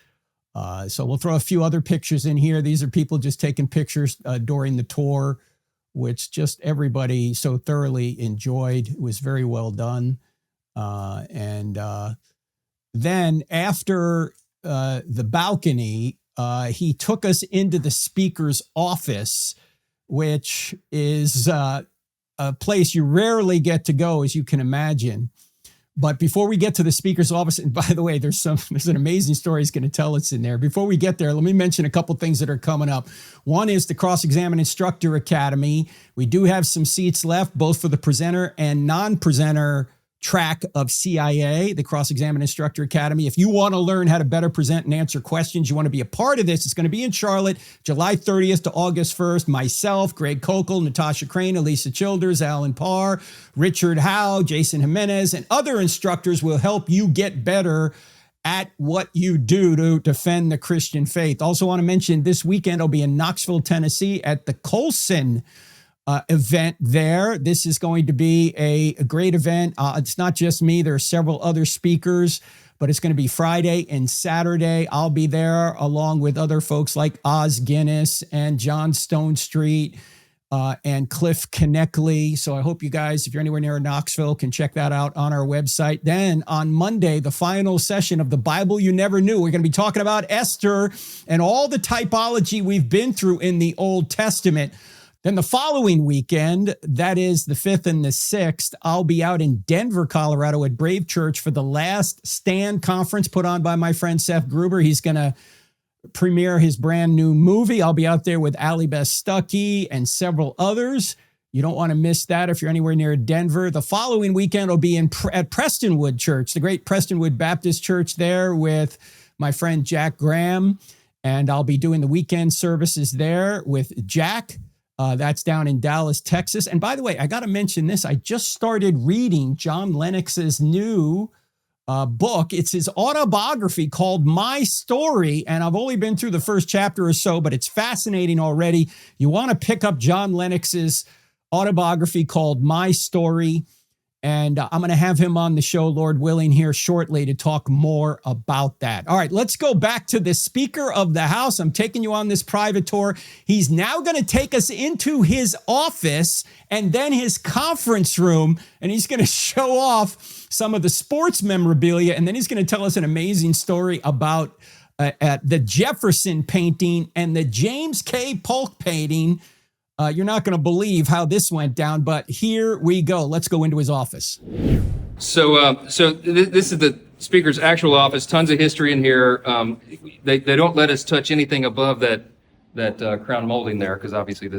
So we'll throw a few other pictures in here. These are people just taking pictures during the tour, which just everybody so thoroughly enjoyed. It was very well done. And then after the balcony, he took us into the speaker's office, which is a place you rarely get to go, as you can imagine. But before we get to the speaker's office, and by the way, there's an amazing story he's going to tell us in there. Before we get there, let me mention a couple things that are coming up. One is the Cross-Examine Instructor Academy. We do have some seats left, both for the presenter and non-presenter track of CIA, the Cross-Examine Instructor Academy. If you want to learn how to better present and answer questions, you want to be a part of this, it's going to be in Charlotte, July 30th to August 1st. Myself, Greg Kokel, Natasha Crane, Elisa Childers, Alan Parr, Richard Howe, Jason Jimenez, and other instructors will help you get better at what you do to defend the Christian faith. Also want to mention this weekend I'll be in Knoxville, Tennessee at the Colson event there. This is going to be a great event. It's not just me. There are several other speakers, but it's going to be Friday and Saturday. I'll be there along with other folks like Oz Guinness and John Stone Street and Cliff Kneckley. So I hope you guys, if you're anywhere near Knoxville, can check that out on our website. Then on Monday, the final session of the Bible You Never Knew. We're going to be talking about Esther and all the typology we've been through in the Old Testament. Then the following weekend, that is the 5th and the 6th, I'll be out in Denver, Colorado at Brave Church for the Last Stand conference put on by my friend Seth Gruber. He's going to premiere his brand new movie. I'll be out there with Ali Beth Stuckey and several others. You don't want to miss that if you're anywhere near Denver. The following weekend will be at Prestonwood Church, the great Prestonwood Baptist Church there with my friend Jack Graham. And I'll be doing the weekend services there with Jack. That's down in Dallas, Texas. And by the way, I got to mention this. I just started reading John Lennox's new book. It's his autobiography called My Story. And I've only been through the first chapter or so, but it's fascinating already. You want to pick up John Lennox's autobiography called My Story. And I'm going to have him on the show, Lord willing, here shortly to talk more about that. All right, let's go back to the Speaker of the House. I'm taking you on this private tour. He's now going to take us into his office and then his conference room, and he's going to show off some of the sports memorabilia, and then he's going to tell us an amazing story about the Jefferson painting and the James K. Polk painting. You're not going to believe how this went down, but here we go. Let's go into his office. So this is the speaker's actual office. Tons of history in here. They don't let us touch anything above that crown molding there because obviously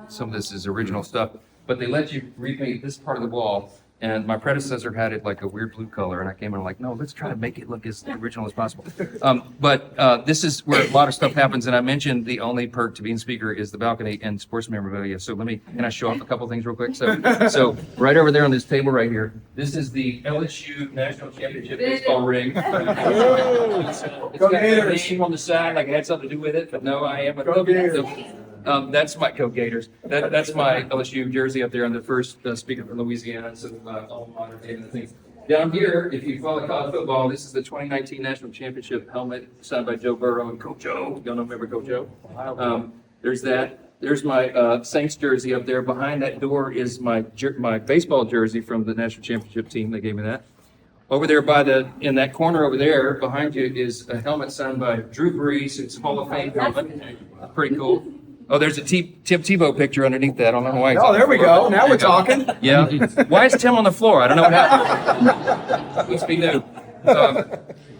some of this is original stuff. But they let you repaint this part of the wall. And my predecessor had it like a weird blue color, and I came in and like, no, let's try to make it look as original as possible. But this is where a lot of stuff happens, and I mentioned the only perk to being speaker is the balcony and sports memorabilia. So can I show off a couple things real quick? So right over there on this table right here, this is the LSU National Championship baseball ring. It's got a name on the side, like it had something to do with it, but no, I am a that's my Gators. That's my LSU jersey up there on the first speaker from Louisiana. So alma mater and things. Down here, if you follow college football, this is the 2019 National Championship helmet signed by Joe Burrow and Coach Joe. Y'all remember Coach Joe? There's that. There's my Saints jersey up there. Behind that door is my baseball jersey from the National Championship team. They gave me that. Over there in that corner over there, behind you is a helmet signed by Drew Brees. It's a Hall of Fame helmet. Pretty cool. Oh, there's a Tim Tebow picture underneath that. I don't know why. Oh, there we go. Now we're talking. Yeah. Why is Tim on the floor? I don't know what happened. Must be new.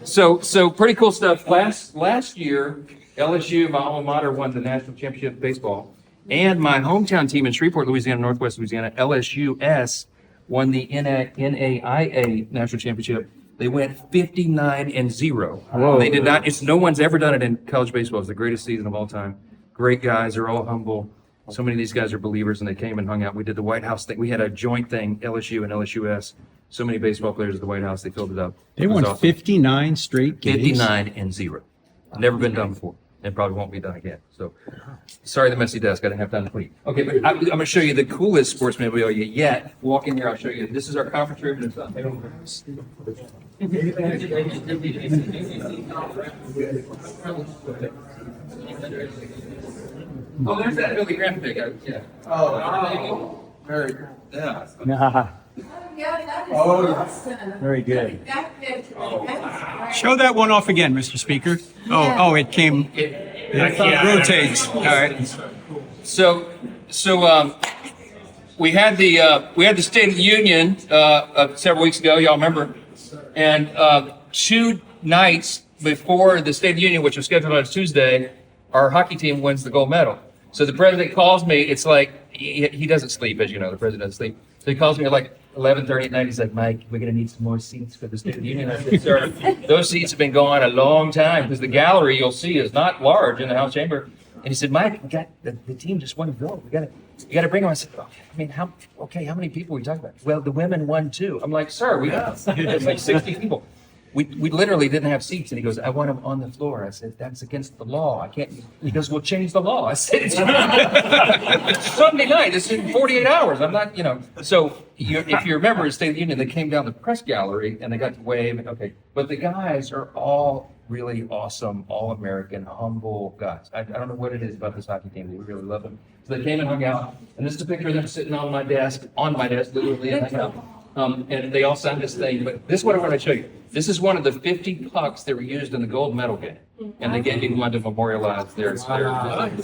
So pretty cool stuff. Last year, LSU, my alma mater, won the national championship in baseball, and my hometown team in Shreveport, Louisiana, Northwest Louisiana, LSUS, won the NAIA national championship. They went 59-0. Whoa. They did not. No one's ever done it in college baseball. It's the greatest season of all time. Great guys, they're all humble. So many of these guys are believers, and they came and hung out. We did the White House thing. We had a joint thing, LSU and LSUS. So many baseball players at the White House, they filled it up. They won awesome. 59 straight games. 59-0. Never been done before, and probably won't be done again. So, sorry the messy desk. I didn't have time to clean. Okay, but I'm going to show you the coolest sports memorabilia yet. Walk in here, I'll show you. This is our conference room. And it's oh, there's that Billy Graham pick. Yeah. Oh, very good. Yeah. Very good. Show that one off again, Mr. Speaker. It came. It rotates. All right. So we had the State of the Union several weeks ago. Y'all remember? And 2 nights before the State of the Union, which was scheduled on Tuesday, our hockey team wins the gold medal. So the president calls me. It's like he doesn't sleep, as you know. The president doesn't sleep. So he calls me like, 11:30 at night, he's like, Mike, we're going to need some more seats for the State of the Union. I said, sir, those seats have been gone a long time because the gallery you'll see is not large in the House chamber. And he said, Mike, we got the team just won a vote. You got to bring them. I said, oh, I mean, how many people are we talking about? Well, the women won too. I'm like, sir, it's like 60 people. We literally didn't have seats. And he goes, I want them on the floor. I said, that's against the law. I can't. He goes, well, change the law. I said, it's Sunday night. It's in 48 hours. I'm not, So if you remember, at State of the Union, they came down the press gallery and they got to wave. Okay. But the guys are all really awesome, all-American, humble guys. I don't know what it is about this hockey team. We really love them. So they came and hung out. And this is a picture of them sitting on my desk, literally, and hanging out. And they all signed this thing. But this is what I want to show you. This is one of the 50 pucks that were used in the gold medal game. And they gave me one to memorialize their thing.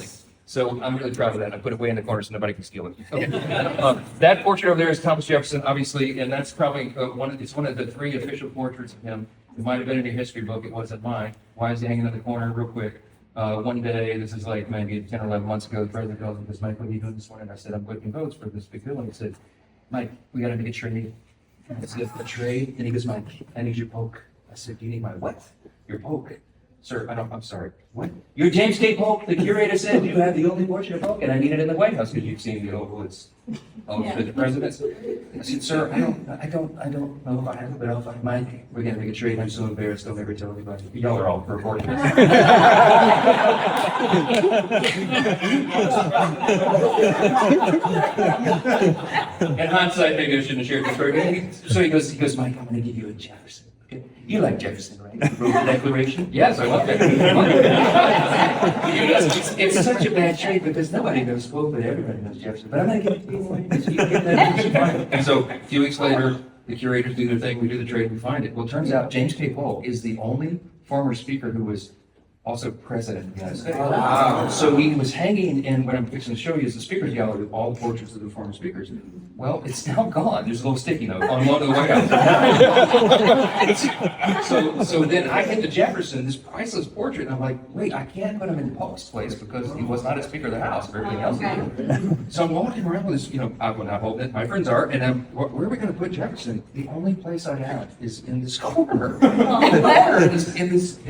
So I'm really proud of that. I put it way in the corner so nobody can steal it. Okay. That portrait over there is Thomas Jefferson, obviously, and that's probably one of the 3 official portraits of him. It might have been in a history book. It wasn't mine. Why is he hanging in the corner? Real quick. One day, this is like maybe 10 or 11 months ago, the president calls me, goes, Mike, what are you doing this morning? I said, I'm putting votes for this big bill. And he said, Mike, we got to make a trade. I said, a trade? And he goes, Mike, I need your poke. I said, do you need my what? Your poke. Sir, I'm sorry. What? You're James K. Polk. The curator said you have the only portrait of Polk, and I need it in the White House because you've seen the Oval. It's for the presidents. I said, sir, I don't know if I have it, but I'll find mine. We're gonna make a trade. I'm so embarrassed. I'll never tell anybody. Y'all are all recording this. In hindsight, maybe I shouldn't have shared the story. So he goes, Mike, I'm gonna give you a Jefferson. Okay? You like Jefferson, right? You wrote the Declaration? Yes, I love Jefferson. It's such a bad trade because nobody knows Pope, but everybody knows Jefferson. But I'm going to give it to you anyway because you get that. And so a few weeks later, the curators do their thing, we do the trade, and we find it. Well, it turns out James K. Polk is the only former speaker who was also president of the United States. Wow. So he was hanging in what I'm fixing to show you is the speakers gallery with all the portraits of the former speakers. Well, it's now gone. There's a little sticky note on one of the White House. So then I get to Jefferson, this priceless portrait, and I'm like, wait, I can't put him in Polk's place because he was not a Speaker of the House for everything else he did. So I'm walking around with this, I'm not holding it, my friends are, and where are we going to put Jefferson? The only place I have is in this corner. In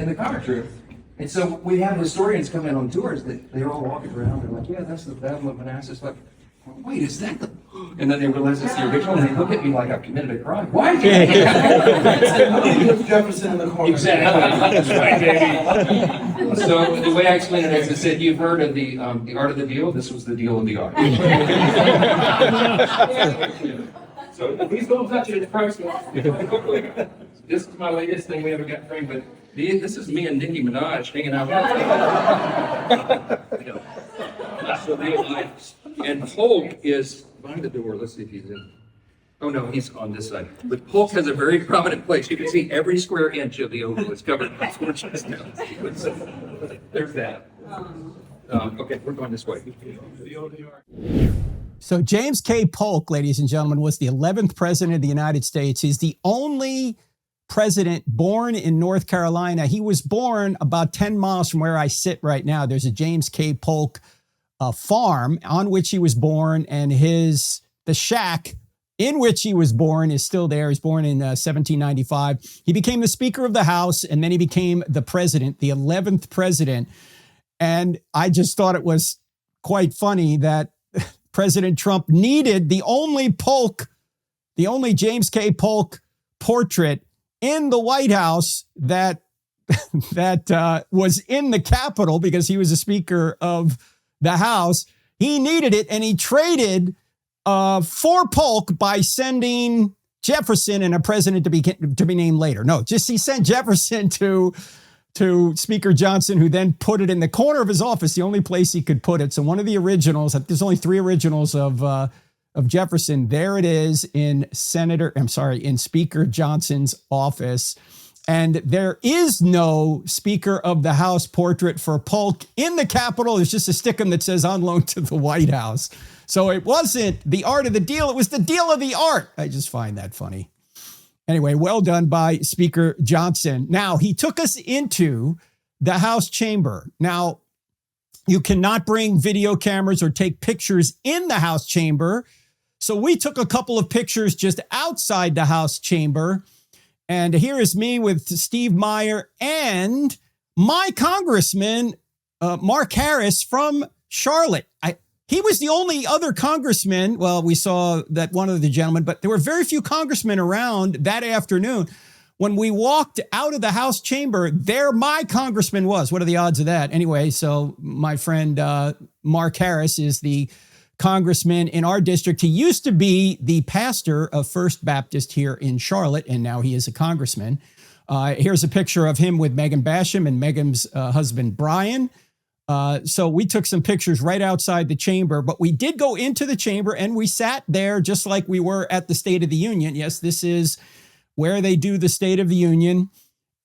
the comic strip. And so we have historians come in on tours that they're all walking around. They're like, yeah, that's the Battle of Manassas. Like, wait, is that the? And then they realize it's the original, and they look at me like I've committed a crime. Why? Jefferson in the corner. Exactly. That's right, baby. So the way I explain it is, I said, you've heard of the art of the deal. This was the deal of the art. So please don't touch it. It's priceless. This is my latest thing we haven't got framed, but this is me and Nicki Minaj hanging out. And Polk is behind the door. Let's see if he's in. Oh no, he's on this side. But Polk has a very prominent place. You can see every square inch of the Oval is covered by torches now. There's that. Okay, we're going this way. So James K. Polk, ladies and gentlemen, was the 11th president of the United States. He's the only president born in North Carolina. He was born about 10 miles from where I sit right now. There's a James K. Polk farm on which he was born, and the shack in which he was born is still there. He's born in 1795. He became the Speaker of the House, and then he became the president, the 11th president. And I just thought it was quite funny that President Trump needed the only James K. Polk portrait in the White House that was in the Capitol because he was a Speaker of the House. He needed it, and he traded for Polk by sending Jefferson and a president to be named later. No, just he sent Jefferson to Speaker Johnson, who then put it in the corner of his office, the only place he could put it. So one of the originals, there's only 3 originals of Jefferson. There it is in Speaker Johnson's office. And there is no Speaker of the House portrait for Polk in the Capitol. There's just a stickum that says on loan to the White House. So it wasn't the art of the deal. It was the deal of the art. I just find that funny. Anyway, well done by Speaker Johnson. Now, he took us into the House chamber. Now, you cannot bring video cameras or take pictures in the House chamber. So we took a couple of pictures just outside the House chamber. And here is me with Steve Meyer and my congressman, Mark Harris from Charlotte. He was the only other congressman. Well, we saw that one of the gentlemen, but there were very few congressmen around that afternoon. When we walked out of the House chamber, there my congressman was. What are the odds of that? Anyway, so my friend Mark Harris is the congressman in our district. He used to be the pastor of First Baptist here in Charlotte, and now he is a congressman. Here's a picture of him with Megan Basham and Megan's husband, Brian. So we took some pictures right outside the chamber, but we did go into the chamber and we sat there just like we were at the State of the Union. Yes, this is where they do the State of the Union.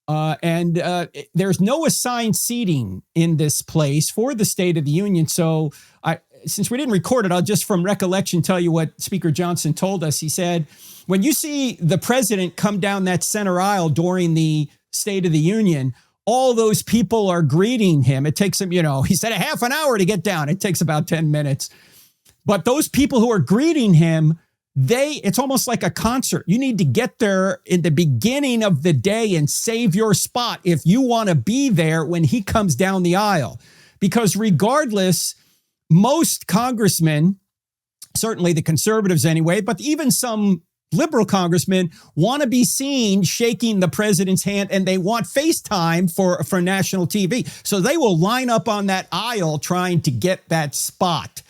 There's no assigned seating in this place for the State of the Union. So since we didn't record it, I'll just from recollection tell you what Speaker Johnson told us. He said, when you see the president come down that center aisle during the State of the Union, all those people are greeting him. It takes him, he said a half an hour to get down. It takes about 10 minutes. But those people who are greeting him, it's almost like a concert. You need to get there in the beginning of the day and save your spot if you want to be there when he comes down the aisle. Because regardless, most congressmen, certainly the conservatives anyway, but even some liberal congressmen want to be seen shaking the president's hand, and they want FaceTime for national TV. So they will line up on that aisle trying to get that spot.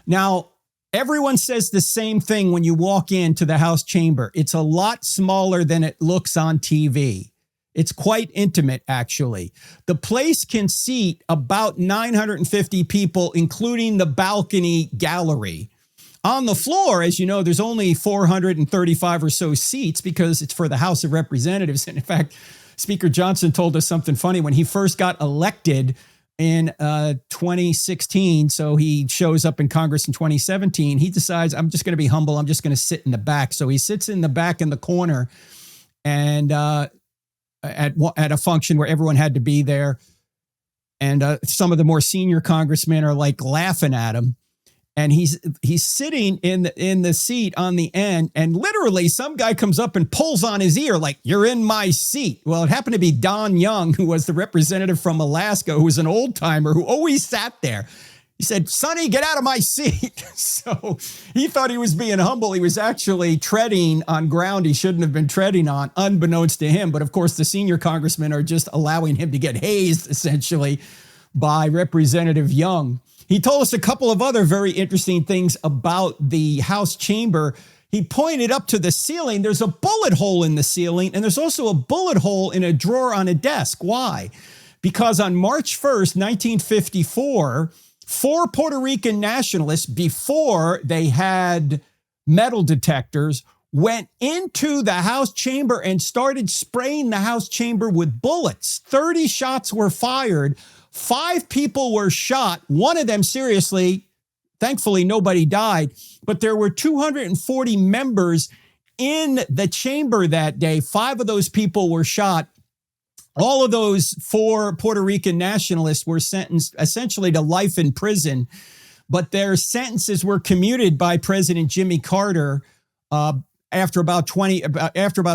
Now, everyone says the same thing when you walk into the House chamber. It's a lot smaller than it looks on TV. It's quite intimate, actually. The place can seat about 950 people, including the balcony gallery. On the floor, as you know, there's only 435 or so seats because it's for the House of Representatives. And in fact, Speaker Johnson told us something funny when he first got elected in 2016. So he shows up in Congress in 2017. He decides, I'm just going to be humble. I'm just going to sit in the back. So he sits in the back in the corner and at a function where everyone had to be there. And some of the more senior congressmen are like laughing at him. And he's sitting in the seat on the end, and literally some guy comes up and pulls on his ear like, you're in my seat. Well, it happened to be Don Young, who was the representative from Alaska, who was an old timer who always sat there. He said, Sonny, get out of my seat. So he thought he was being humble. He was actually treading on ground he shouldn't have been treading on, unbeknownst to him. But of course, the senior congressmen are just allowing him to get hazed, essentially, by Representative Young. He told us a couple of other very interesting things about the House chamber. He pointed up to the ceiling. There's a bullet hole in the ceiling, and there's also a bullet hole in a drawer on a desk. Why? Because on March 1st, 1954, 4 Puerto Rican nationalists, before they had metal detectors, went into the House chamber and started spraying the House chamber with bullets. 30 shots were fired. 5 people were shot, one of them seriously. Thankfully, nobody died, but there were 240 members in the chamber that day. 5 of those people were shot. All of those 4 Puerto Rican nationalists were sentenced essentially to life in prison, but their sentences were commuted by President Jimmy Carter after about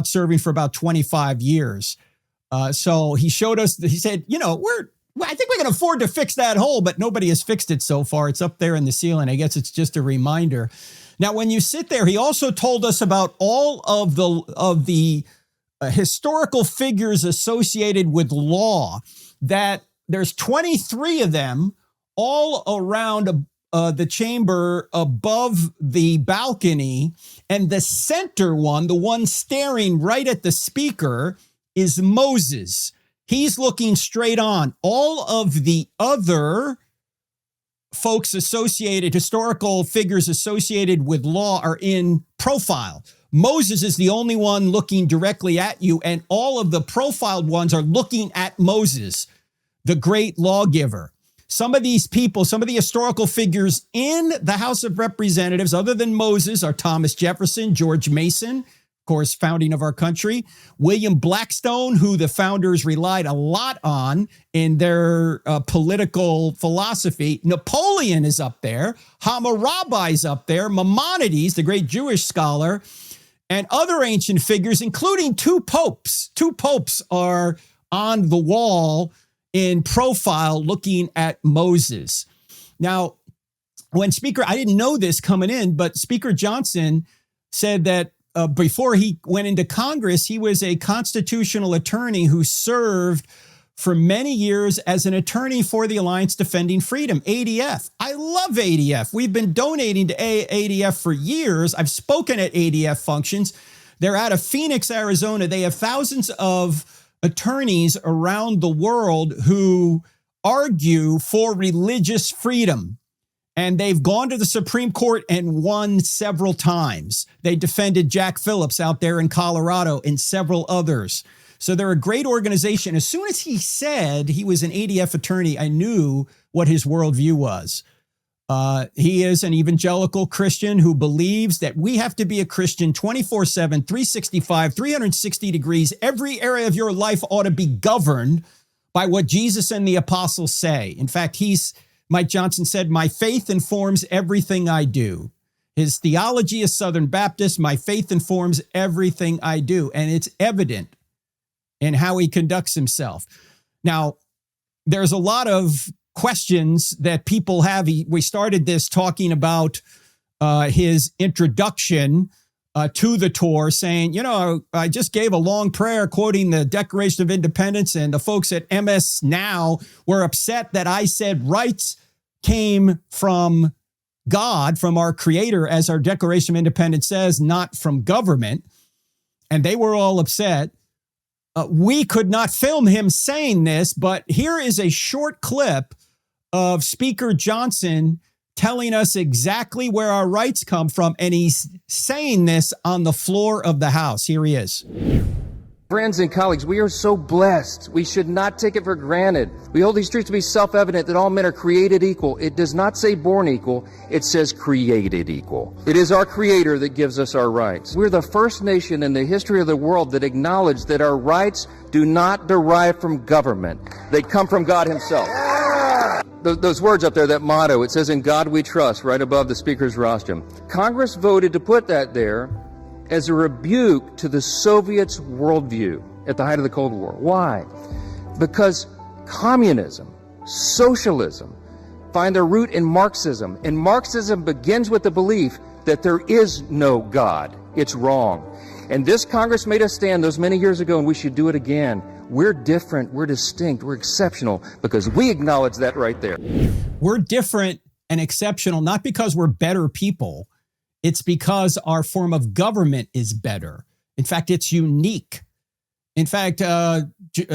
serving for about 25 years. So he showed us, he said, I think we can afford to fix that hole, but nobody has fixed it so far. It's up there in the ceiling. I guess it's just a reminder. Now, when you sit there, he also told us about all of the historical figures associated with law, that there's 23 of them all around the chamber above the balcony. And the center one, the one staring right at the speaker, is Moses. He's looking straight on. All of the other folks historical figures associated with law are in profile. Moses is the only one looking directly at you, and all of the profiled ones are looking at Moses, the great lawgiver. Some of these people, some of the historical figures in the House of Representatives, other than Moses, are Thomas Jefferson, George Mason, course, founding of our country. William Blackstone, who the founders relied a lot on in their political philosophy. Napoleon is up there. Hammurabi's up there. Maimonides, the great Jewish scholar, and other ancient figures, including two popes. Two popes are on the wall in profile looking at Moses. Now, when I didn't know this coming in, but Speaker Johnson said that before he went into Congress, he was a constitutional attorney who served for many years as an attorney for the Alliance Defending Freedom, ADF. I love ADF. We've been donating to ADF for years. I've spoken at ADF functions. They're out of Phoenix, Arizona. They have thousands of attorneys around the world who argue for religious freedom. And they've gone to the Supreme Court and won several times. They defended Jack Phillips out there in Colorado and several others. So they're a great organization. As soon as he said he was an ADF attorney, I knew what his worldview was. He is an evangelical Christian who believes that we have to be a Christian 24/7, 365, 360 degrees. Every area of your life ought to be governed by what Jesus and the apostles say. In fact, Mike Johnson said, my faith informs everything I do. His theology is Southern Baptist. My faith informs everything I do. And it's evident in how he conducts himself. Now, there's a lot of questions that people have. We started this talking about his introduction to the tour, saying, I just gave a long prayer quoting the Declaration of Independence, and the folks at MS Now were upset that I said rights came from God, from our Creator, as our Declaration of Independence says, not from government. And they were all upset. We could not film him saying this, but here is a short clip of Speaker Johnson telling us exactly where our rights come from, and he's saying this on the floor of the House. Here he is. Friends and colleagues, we are so blessed. We should not take it for granted. We hold these truths to be self-evident that all men are created equal. It does not say born equal. It says created equal. It is our Creator that gives us our rights. We're the first nation in the history of the world that acknowledged that our rights do not derive from government. They come from God Himself. Those words up there, that motto, it says, "In God we trust," right above the Speaker's rostrum. Congress voted to put that there as a rebuke to the Soviets' worldview at the height of the Cold War. Why? Because communism, socialism, find their root in Marxism. And Marxism begins with the belief that there is no God. It's wrong. And this Congress made us stand those many years ago, and we should do it again. We're different, we're distinct, we're exceptional, because we acknowledge that right there. We're different and exceptional, not because we're better people. It's because our form of government is better. In fact, it's unique. In fact,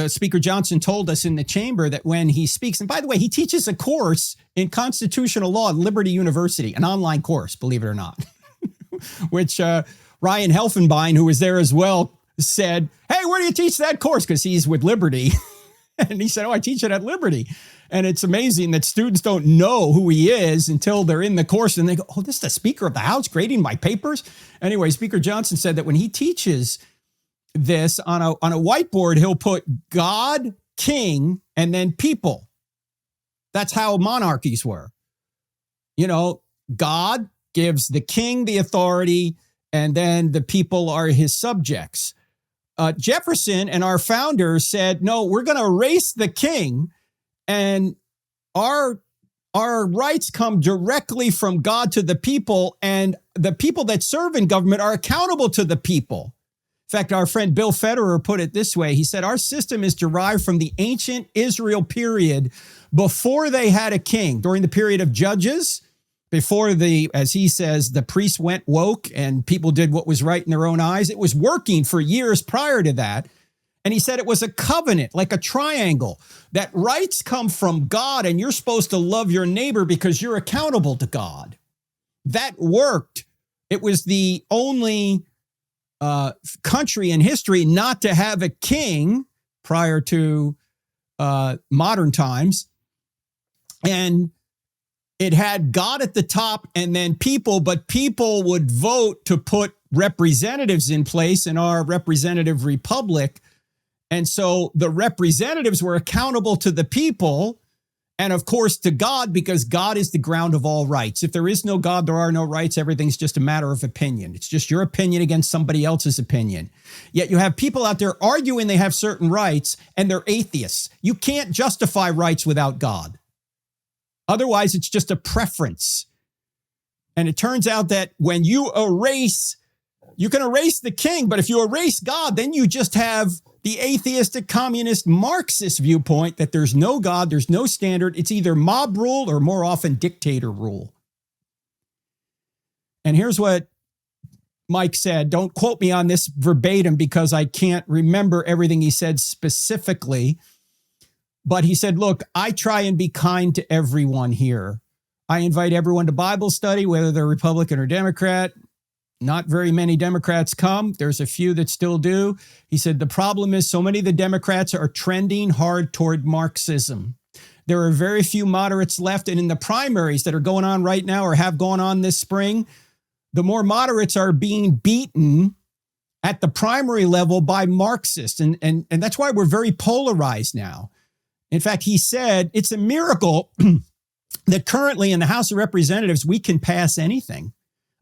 Speaker Johnson told us in the chamber that when he speaks, and by the way, he teaches a course in constitutional law at Liberty University, an online course, believe it or not, which Ryan Helfenbein, who was there as well, said, "Hey, where do you teach that course?" Because he's with Liberty. And he said, "Oh, I teach it at Liberty." And it's amazing that students don't know who he is until they're in the course and they go, "Oh, this is the Speaker of the House grading my papers?" Anyway, Speaker Johnson said that when he teaches this on a whiteboard, he'll put God, king, and then people. That's how monarchies were. God gives the king the authority, and then the people are his subjects. Jefferson and our founders said, no, we're going to erase the king, and our rights come directly from God to the people, and the people that serve in government are accountable to the people. In fact, our friend Bill Federer put it this way. He said, our system is derived from the ancient Israel period before they had a king, during the period of Judges, before as he says, the priests went woke and people did what was right in their own eyes. It was working for years prior to that. And he said it was a covenant, like a triangle, that rights come from God and you're supposed to love your neighbor because you're accountable to God. That worked. It was the only country in history not to have a king prior to modern times. And it had God at the top and then people, but people would vote to put representatives in place in our representative republic. And so the representatives were accountable to the people and, of course, to God, because God is the ground of all rights. If there is no God, there are no rights. Everything's just a matter of opinion. It's just your opinion against somebody else's opinion. Yet you have people out there arguing they have certain rights, and they're atheists. You can't justify rights without God. Otherwise, it's just a preference. And it turns out that when you can erase the king, but if you erase God, then you just have the atheistic, communist, Marxist viewpoint that there's no God, there's no standard. It's either mob rule or more often dictator rule. And here's what Mike said. Don't quote me on this verbatim because I can't remember everything he said specifically. But he said, look, I try and be kind to everyone here. I invite everyone to Bible study, whether they're Republican or Democrat. Not very many Democrats come. There's a few that still do. He said, the problem is so many of the Democrats are trending hard toward Marxism. There are very few moderates left. And in the primaries that are going on right now or have gone on this spring, the more moderates are being beaten at the primary level by Marxists. And that's why we're very polarized now. In fact, he said, it's a miracle that currently in the House of Representatives, we can pass anything.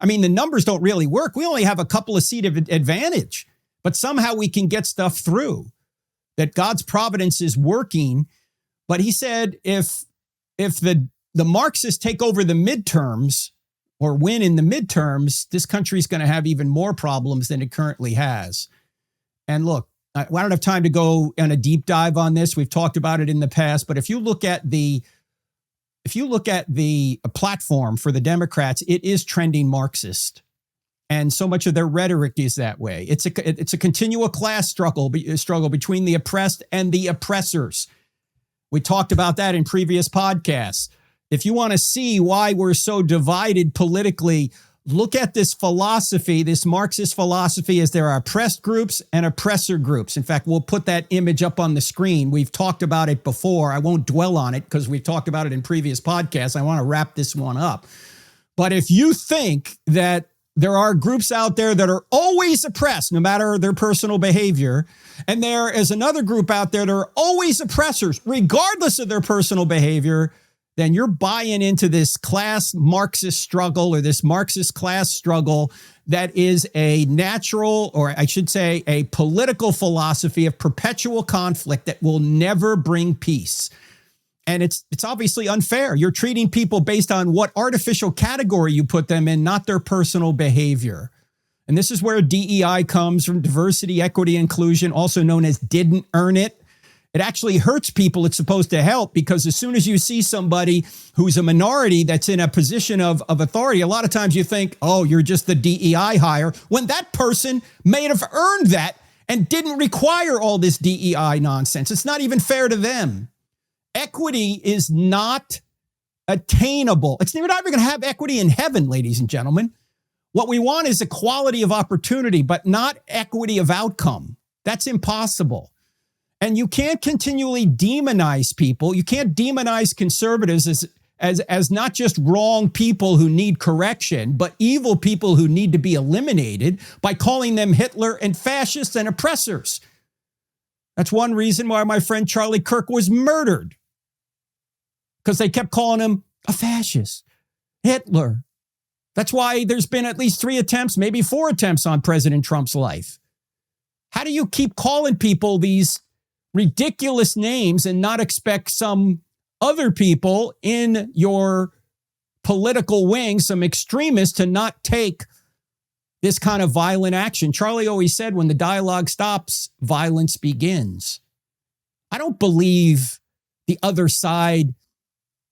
I mean, the numbers don't really work. We only have a couple of seat advantage, but somehow we can get stuff through, that God's providence is working. But he said, if the Marxists take over the midterms or win in the midterms, this country is going to have even more problems than it currently has. And look, I don't have time to go on a deep dive on this. We've talked about it in the past, but if you look at the platform for the Democrats, it is trending Marxist. And so much of their rhetoric is that way. It's a continual class struggle between the oppressed and the oppressors. We talked about that in previous podcasts. If you want to see why we're so divided politically, look at this philosophy, this Marxist philosophy, as there are oppressed groups and oppressor groups. In fact, we'll put that image up on the screen. We've talked about it before. I won't dwell on it because we've talked about it in previous podcasts. I want to wrap this one up. But if you think that there are groups out there that are always oppressed, no matter their personal behavior, and there is another group out there that are always oppressors, regardless of their personal behavior, then you're buying into this class Marxist struggle or this Marxist class struggle that is a natural, or I should say a political philosophy of perpetual conflict that will never bring peace. And it's obviously unfair. You're treating people based on what artificial category you put them in, not their personal behavior. And this is where DEI comes from: diversity, equity, inclusion, also known as didn't earn it. It actually hurts people it's supposed to help, because as soon as you see somebody who's a minority that's in a position of authority, a lot of times you think, oh, you're just the DEI hire, when that person may have earned that and didn't require all this DEI nonsense. It's not even fair to them. Equity is not attainable. We're not even going to have equity in heaven, ladies and gentlemen. What we want is equality of opportunity, but not equity of outcome. That's impossible. And you can't continually demonize people. You can't demonize conservatives as not just wrong people who need correction, but evil people who need to be eliminated by calling them Hitler and fascists and oppressors. That's one reason why my friend Charlie Kirk was murdered, because they kept calling him a fascist, Hitler. That's why there's been at least 3 attempts, maybe 4 attempts on President Trump's life. How do you keep calling people these ridiculous names and not expect some other people in your political wing, some extremists, to not take this kind of violent action? Charlie always said, when the dialogue stops, violence begins. I don't believe the other side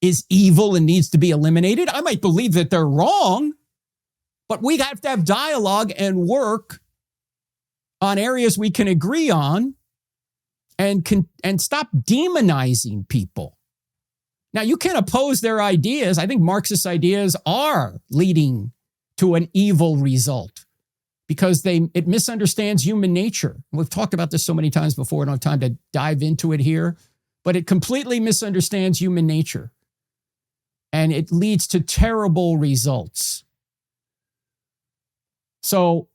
is evil and needs to be eliminated. I might believe that they're wrong, but we have to have dialogue and work on areas we can agree on, and stop demonizing people. Now, you can oppose their ideas. I think Marxist ideas are leading to an evil result because it misunderstands human nature. We've talked about this so many times before. I don't have time to dive into it here, but it completely misunderstands human nature, and it leads to terrible results. So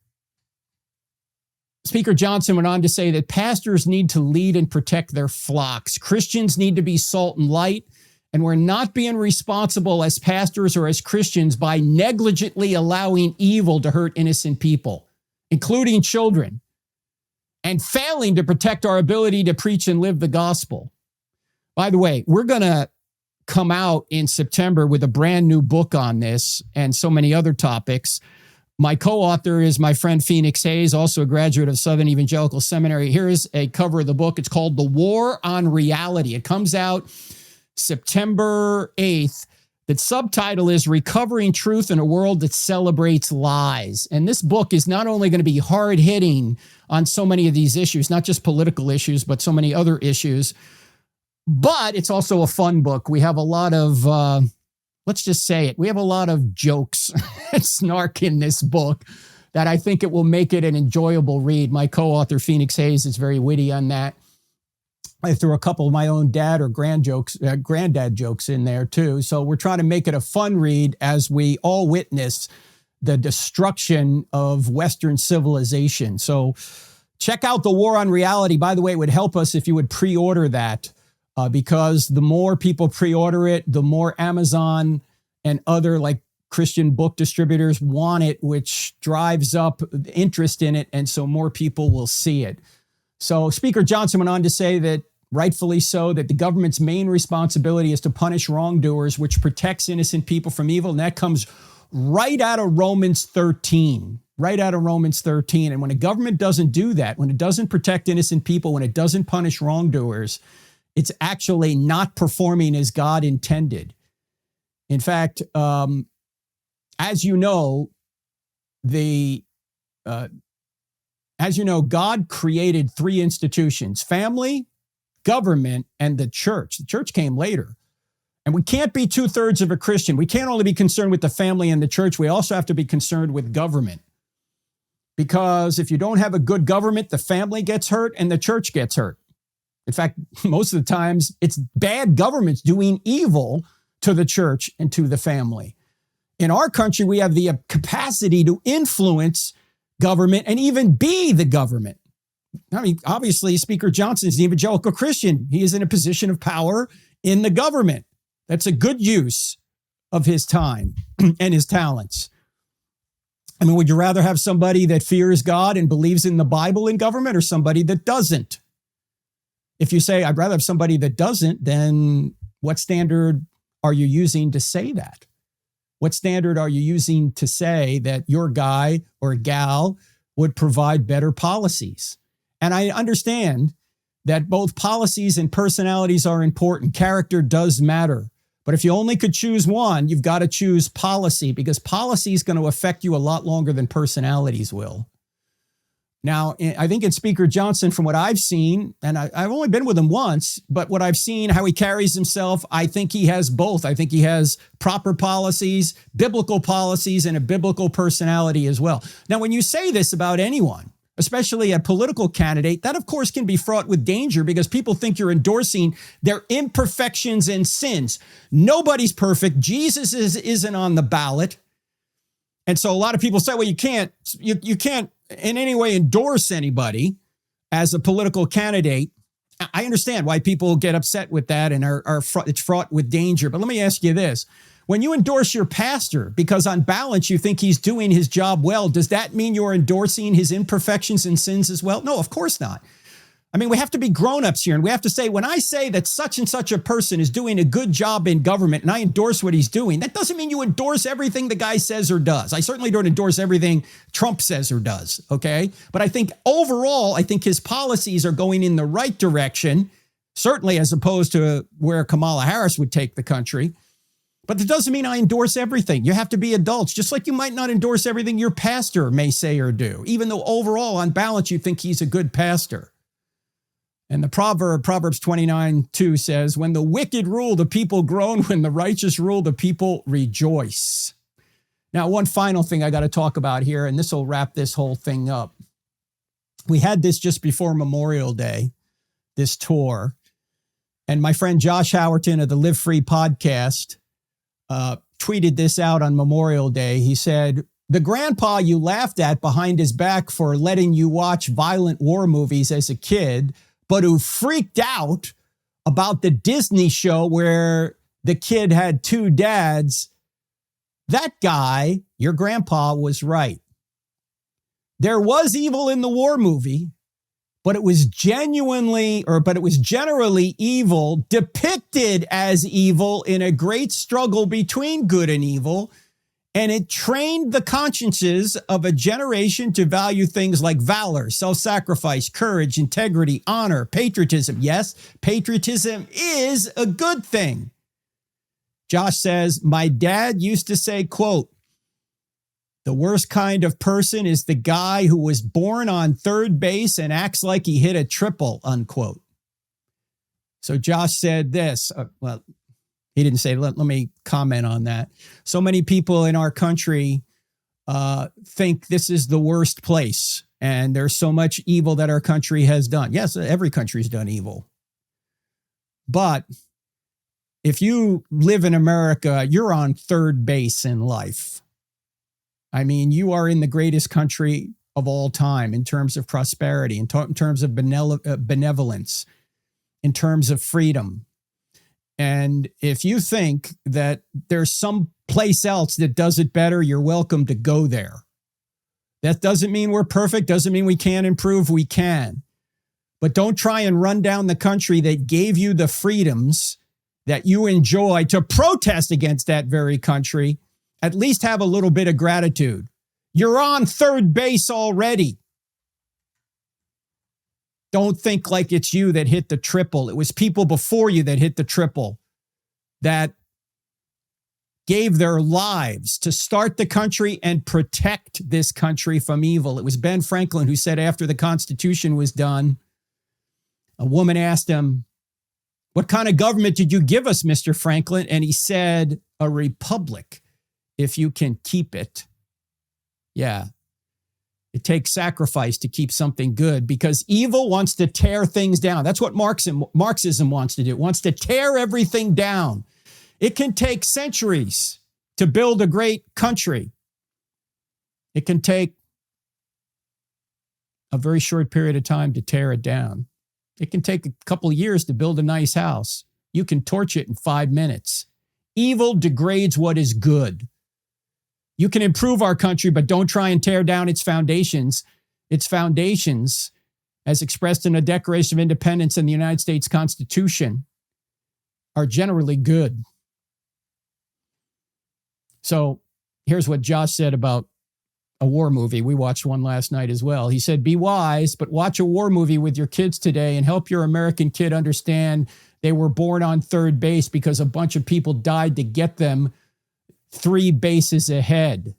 Speaker Johnson went on to say that pastors need to lead and protect their flocks. Christians need to be salt and light, and we're not being responsible as pastors or as Christians by negligently allowing evil to hurt innocent people, including children, and failing to protect our ability to preach and live the gospel. By the way, we're going to come out in September with a brand new book on this and so many other topics. My co-author is my friend Phoenix Hayes, also a graduate of Southern Evangelical Seminary. Here's a cover of the book. It's called The War on Reality. It comes out September 8th. The subtitle is Recovering Truth in a World That Celebrates Lies. And this book is not only going to be hard-hitting on so many of these issues, not just political issues, but so many other issues, but it's also a fun book. We have a lot of, let's just say it, we have a lot of jokes and snark in this book that I think it will make it an enjoyable read. My co-author, Phoenix Hayes, is very witty on that. I threw a couple of my own dad or granddad jokes in there too. So we're trying to make it a fun read as we all witness the destruction of Western civilization. So check out The War on Reality. By the way, it would help us if you would pre-order that because the more people pre-order it, the more Amazon and other like Christian book distributors want it, which drives up interest in it. And so more people will see it. So Speaker Johnson went on to say that, rightfully so, that the government's main responsibility is to punish wrongdoers, which protects innocent people from evil. And that comes right out of Romans 13, right out of Romans 13. And when a government doesn't do that, when it doesn't protect innocent people, when it doesn't punish wrongdoers, it's actually not performing as God intended. In fact, as you know, God created three institutions: family, government, and the church. The church came later. And we can't be 2/3 of a Christian. We can't only be concerned with the family and the church. We also have to be concerned with government. Because if you don't have a good government, the family gets hurt and the church gets hurt. In fact, most of the times it's bad governments doing evil to the church and to the family. In our country, we have the capacity to influence government and even be the government. I mean, obviously, Speaker Johnson is an evangelical Christian. He is in a position of power in the government. That's a good use of his time and his talents. I mean, would you rather have somebody that fears God and believes in the Bible in government or somebody that doesn't? If you say, I'd rather have somebody that doesn't, then what standard are you using to say that? What standard are you using to say that your guy or gal would provide better policies? And I understand that both policies and personalities are important. Character does matter. But if you only could choose one, you've got to choose policy, because policy is going to affect you a lot longer than personalities will. Now, I think in Speaker Johnson, from what I've seen, and I've only been with him once, but what I've seen, how he carries himself, I think he has both. I think he has proper policies, biblical policies, and a biblical personality as well. Now, when you say this about anyone, especially a political candidate, that of course can be fraught with danger because people think you're endorsing their imperfections and sins. Nobody's perfect. Jesus isn't on the ballot. And so a lot of people say, well, you can't in any way endorse anybody as a political candidate. I understand why people get upset with that and it's fraught with danger. But let me ask you this. When you endorse your pastor because on balance you think he's doing his job well, does that mean you're endorsing his imperfections and sins as well? No, of course not. I mean, we have to be grown-ups here, and we have to say, when I say that such and such a person is doing a good job in government and I endorse what he's doing, that doesn't mean you endorse everything the guy says or does. I certainly don't endorse everything Trump says or does, okay? But I think overall, I think his policies are going in the right direction, certainly as opposed to where Kamala Harris would take the country. But that doesn't mean I endorse everything. You have to be adults, just like you might not endorse everything your pastor may say or do, even though overall, on balance, you think he's a good pastor. And the Proverbs 29:2 says, when the wicked rule, the people groan. When the righteous rule, the people rejoice. Now, one final thing I got to talk about here, and this will wrap this whole thing up. We had this just before Memorial Day, this tour. And my friend Josh Howerton of the Live Free podcast tweeted this out on Memorial Day. He said, The grandpa you laughed at behind his back for letting you watch violent war movies as a kid, but who freaked out about the Disney show where the kid had two dads, that guy, your grandpa, was right. There was evil in the war movie, but it was generally evil, depicted as evil in a great struggle between good and evil. And it trained the consciences of a generation to value things like valor, self-sacrifice, courage, integrity, honor, patriotism. Yes, patriotism is a good thing. Josh says, my dad used to say, quote, the worst kind of person is the guy who was born on third base and acts like he hit a triple, unquote. So Josh said this, he didn't say, let me comment on that. So many people in our country think this is the worst place, and there's so much evil that our country has done. Yes, every country's done evil. But if you live in America, you're on third base in life. I mean, you are in the greatest country of all time in terms of prosperity, in terms of benevolence, in terms of freedom. And if you think that there's some place else that does it better, you're welcome to go there. That doesn't mean we're perfect, doesn't mean we can't improve, we can. But don't try and run down the country that gave you the freedoms that you enjoy to protest against that very country. At least have a little bit of gratitude. You're on third base already. Don't think like it's you that hit the triple. It was people before you that hit the triple, that gave their lives to start the country and protect this country from evil. It was Ben Franklin who said after the Constitution was done, a woman asked him, what kind of government did you give us, Mr. Franklin? And he said, a republic, if you can keep it. Yeah. It takes sacrifice to keep something good because evil wants to tear things down. That's what Marxism wants to do. It wants to tear everything down. It can take centuries to build a great country. It can take a very short period of time to tear it down. It can take a couple of years to build a nice house. You can torch it in 5 minutes. Evil degrades what is good. You can improve our country, but don't try and tear down its foundations. Its foundations, as expressed in the Declaration of Independence and the United States Constitution, are generally good. So here's what Josh said about a war movie. We watched one last night as well. He said, be wise, but watch a war movie with your kids today and help your American kid understand they were born on third base because a bunch of people died to get them 3 bases ahead.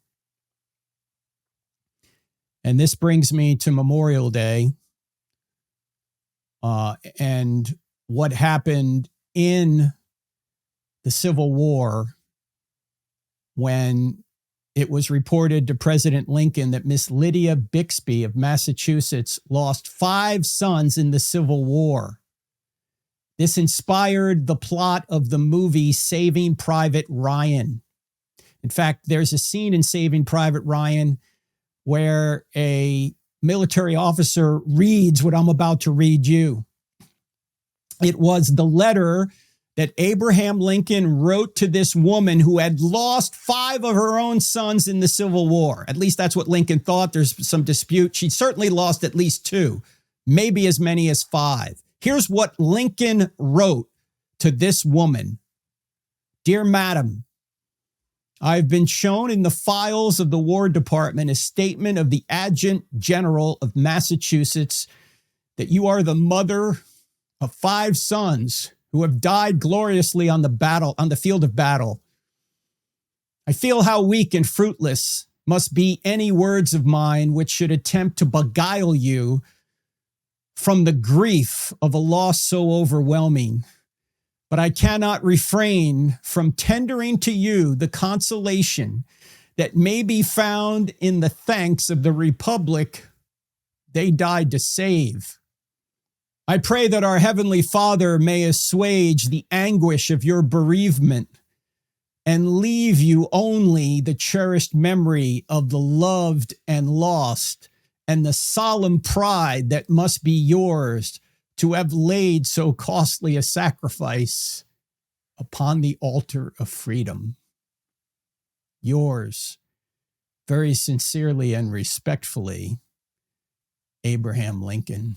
And this brings me to Memorial Day and what happened in the Civil War when it was reported to President Lincoln that Miss Lydia Bixby of Massachusetts lost 5 sons in the Civil War. This inspired the plot of the movie Saving Private Ryan. In fact, there's a scene in Saving Private Ryan where a military officer reads what I'm about to read you. It was the letter that Abraham Lincoln wrote to this woman who had lost 5 of her own sons in the Civil War. At least that's what Lincoln thought. There's some dispute. She certainly lost at least 2, maybe as many as 5. Here's what Lincoln wrote to this woman. Dear Madam, I've been shown in the files of the War Department a statement of the Adjutant General of Massachusetts that you are the mother of 5 sons who have died gloriously on the field of battle. I feel how weak and fruitless must be any words of mine which should attempt to beguile you from the grief of a loss so overwhelming. But I cannot refrain from tendering to you the consolation that may be found in the thanks of the Republic they died to save. I pray that our Heavenly Father may assuage the anguish of your bereavement and leave you only the cherished memory of the loved and lost, and the solemn pride that must be yours to have laid so costly a sacrifice upon the altar of freedom. Yours, very sincerely and respectfully, Abraham Lincoln.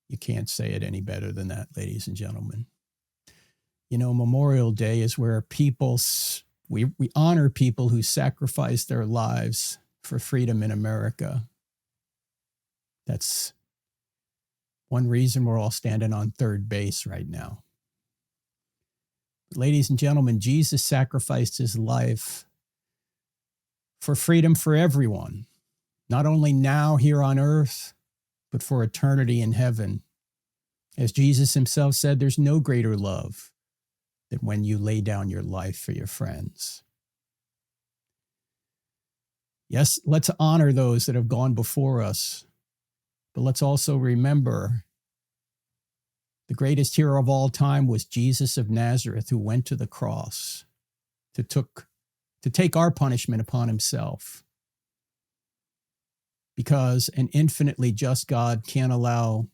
You can't say it any better than that, ladies and gentlemen. You know, Memorial Day is where we honor people who sacrificed their lives for freedom in America. That's one reason we're all standing on third base right now. Ladies and gentlemen, Jesus sacrificed his life for freedom for everyone, not only now here on earth, but for eternity in heaven. As Jesus himself said, there's no greater love than when you lay down your life for your friends. Yes, let's honor those that have gone before us, but let's also remember the greatest hero of all time was Jesus of Nazareth, who went to the cross to take our punishment upon himself. Because an infinitely just God can't allow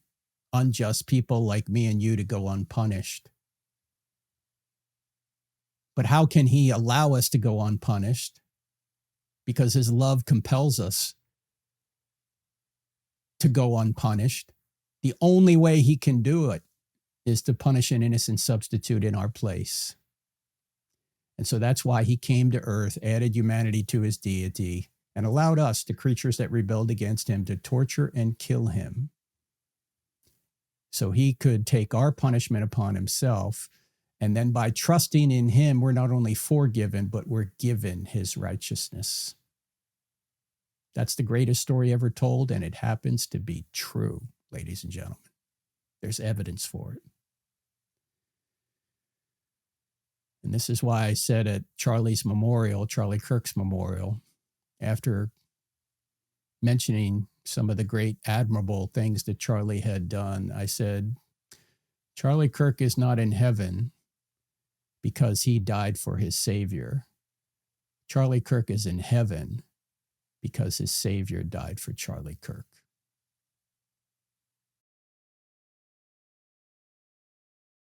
unjust people like me and you to go unpunished. But how can he allow us to go unpunished? Because his love compels us to go unpunished. The only way he can do it is to punish an innocent substitute in our place. And so that's why he came to earth, added humanity to his deity, and allowed us, the creatures that rebelled against him, to torture and kill him. So he could take our punishment upon himself. And then by trusting in him, we're not only forgiven, but we're given his righteousness. That's the greatest story ever told, and it happens to be true, ladies and gentlemen. There's evidence for it. And this is why I said at Charlie Kirk's memorial, after mentioning some of the great admirable things that Charlie had done, I said, Charlie Kirk is not in heaven because he died for his Savior. Charlie Kirk is in heaven because his Savior died for Charlie Kirk.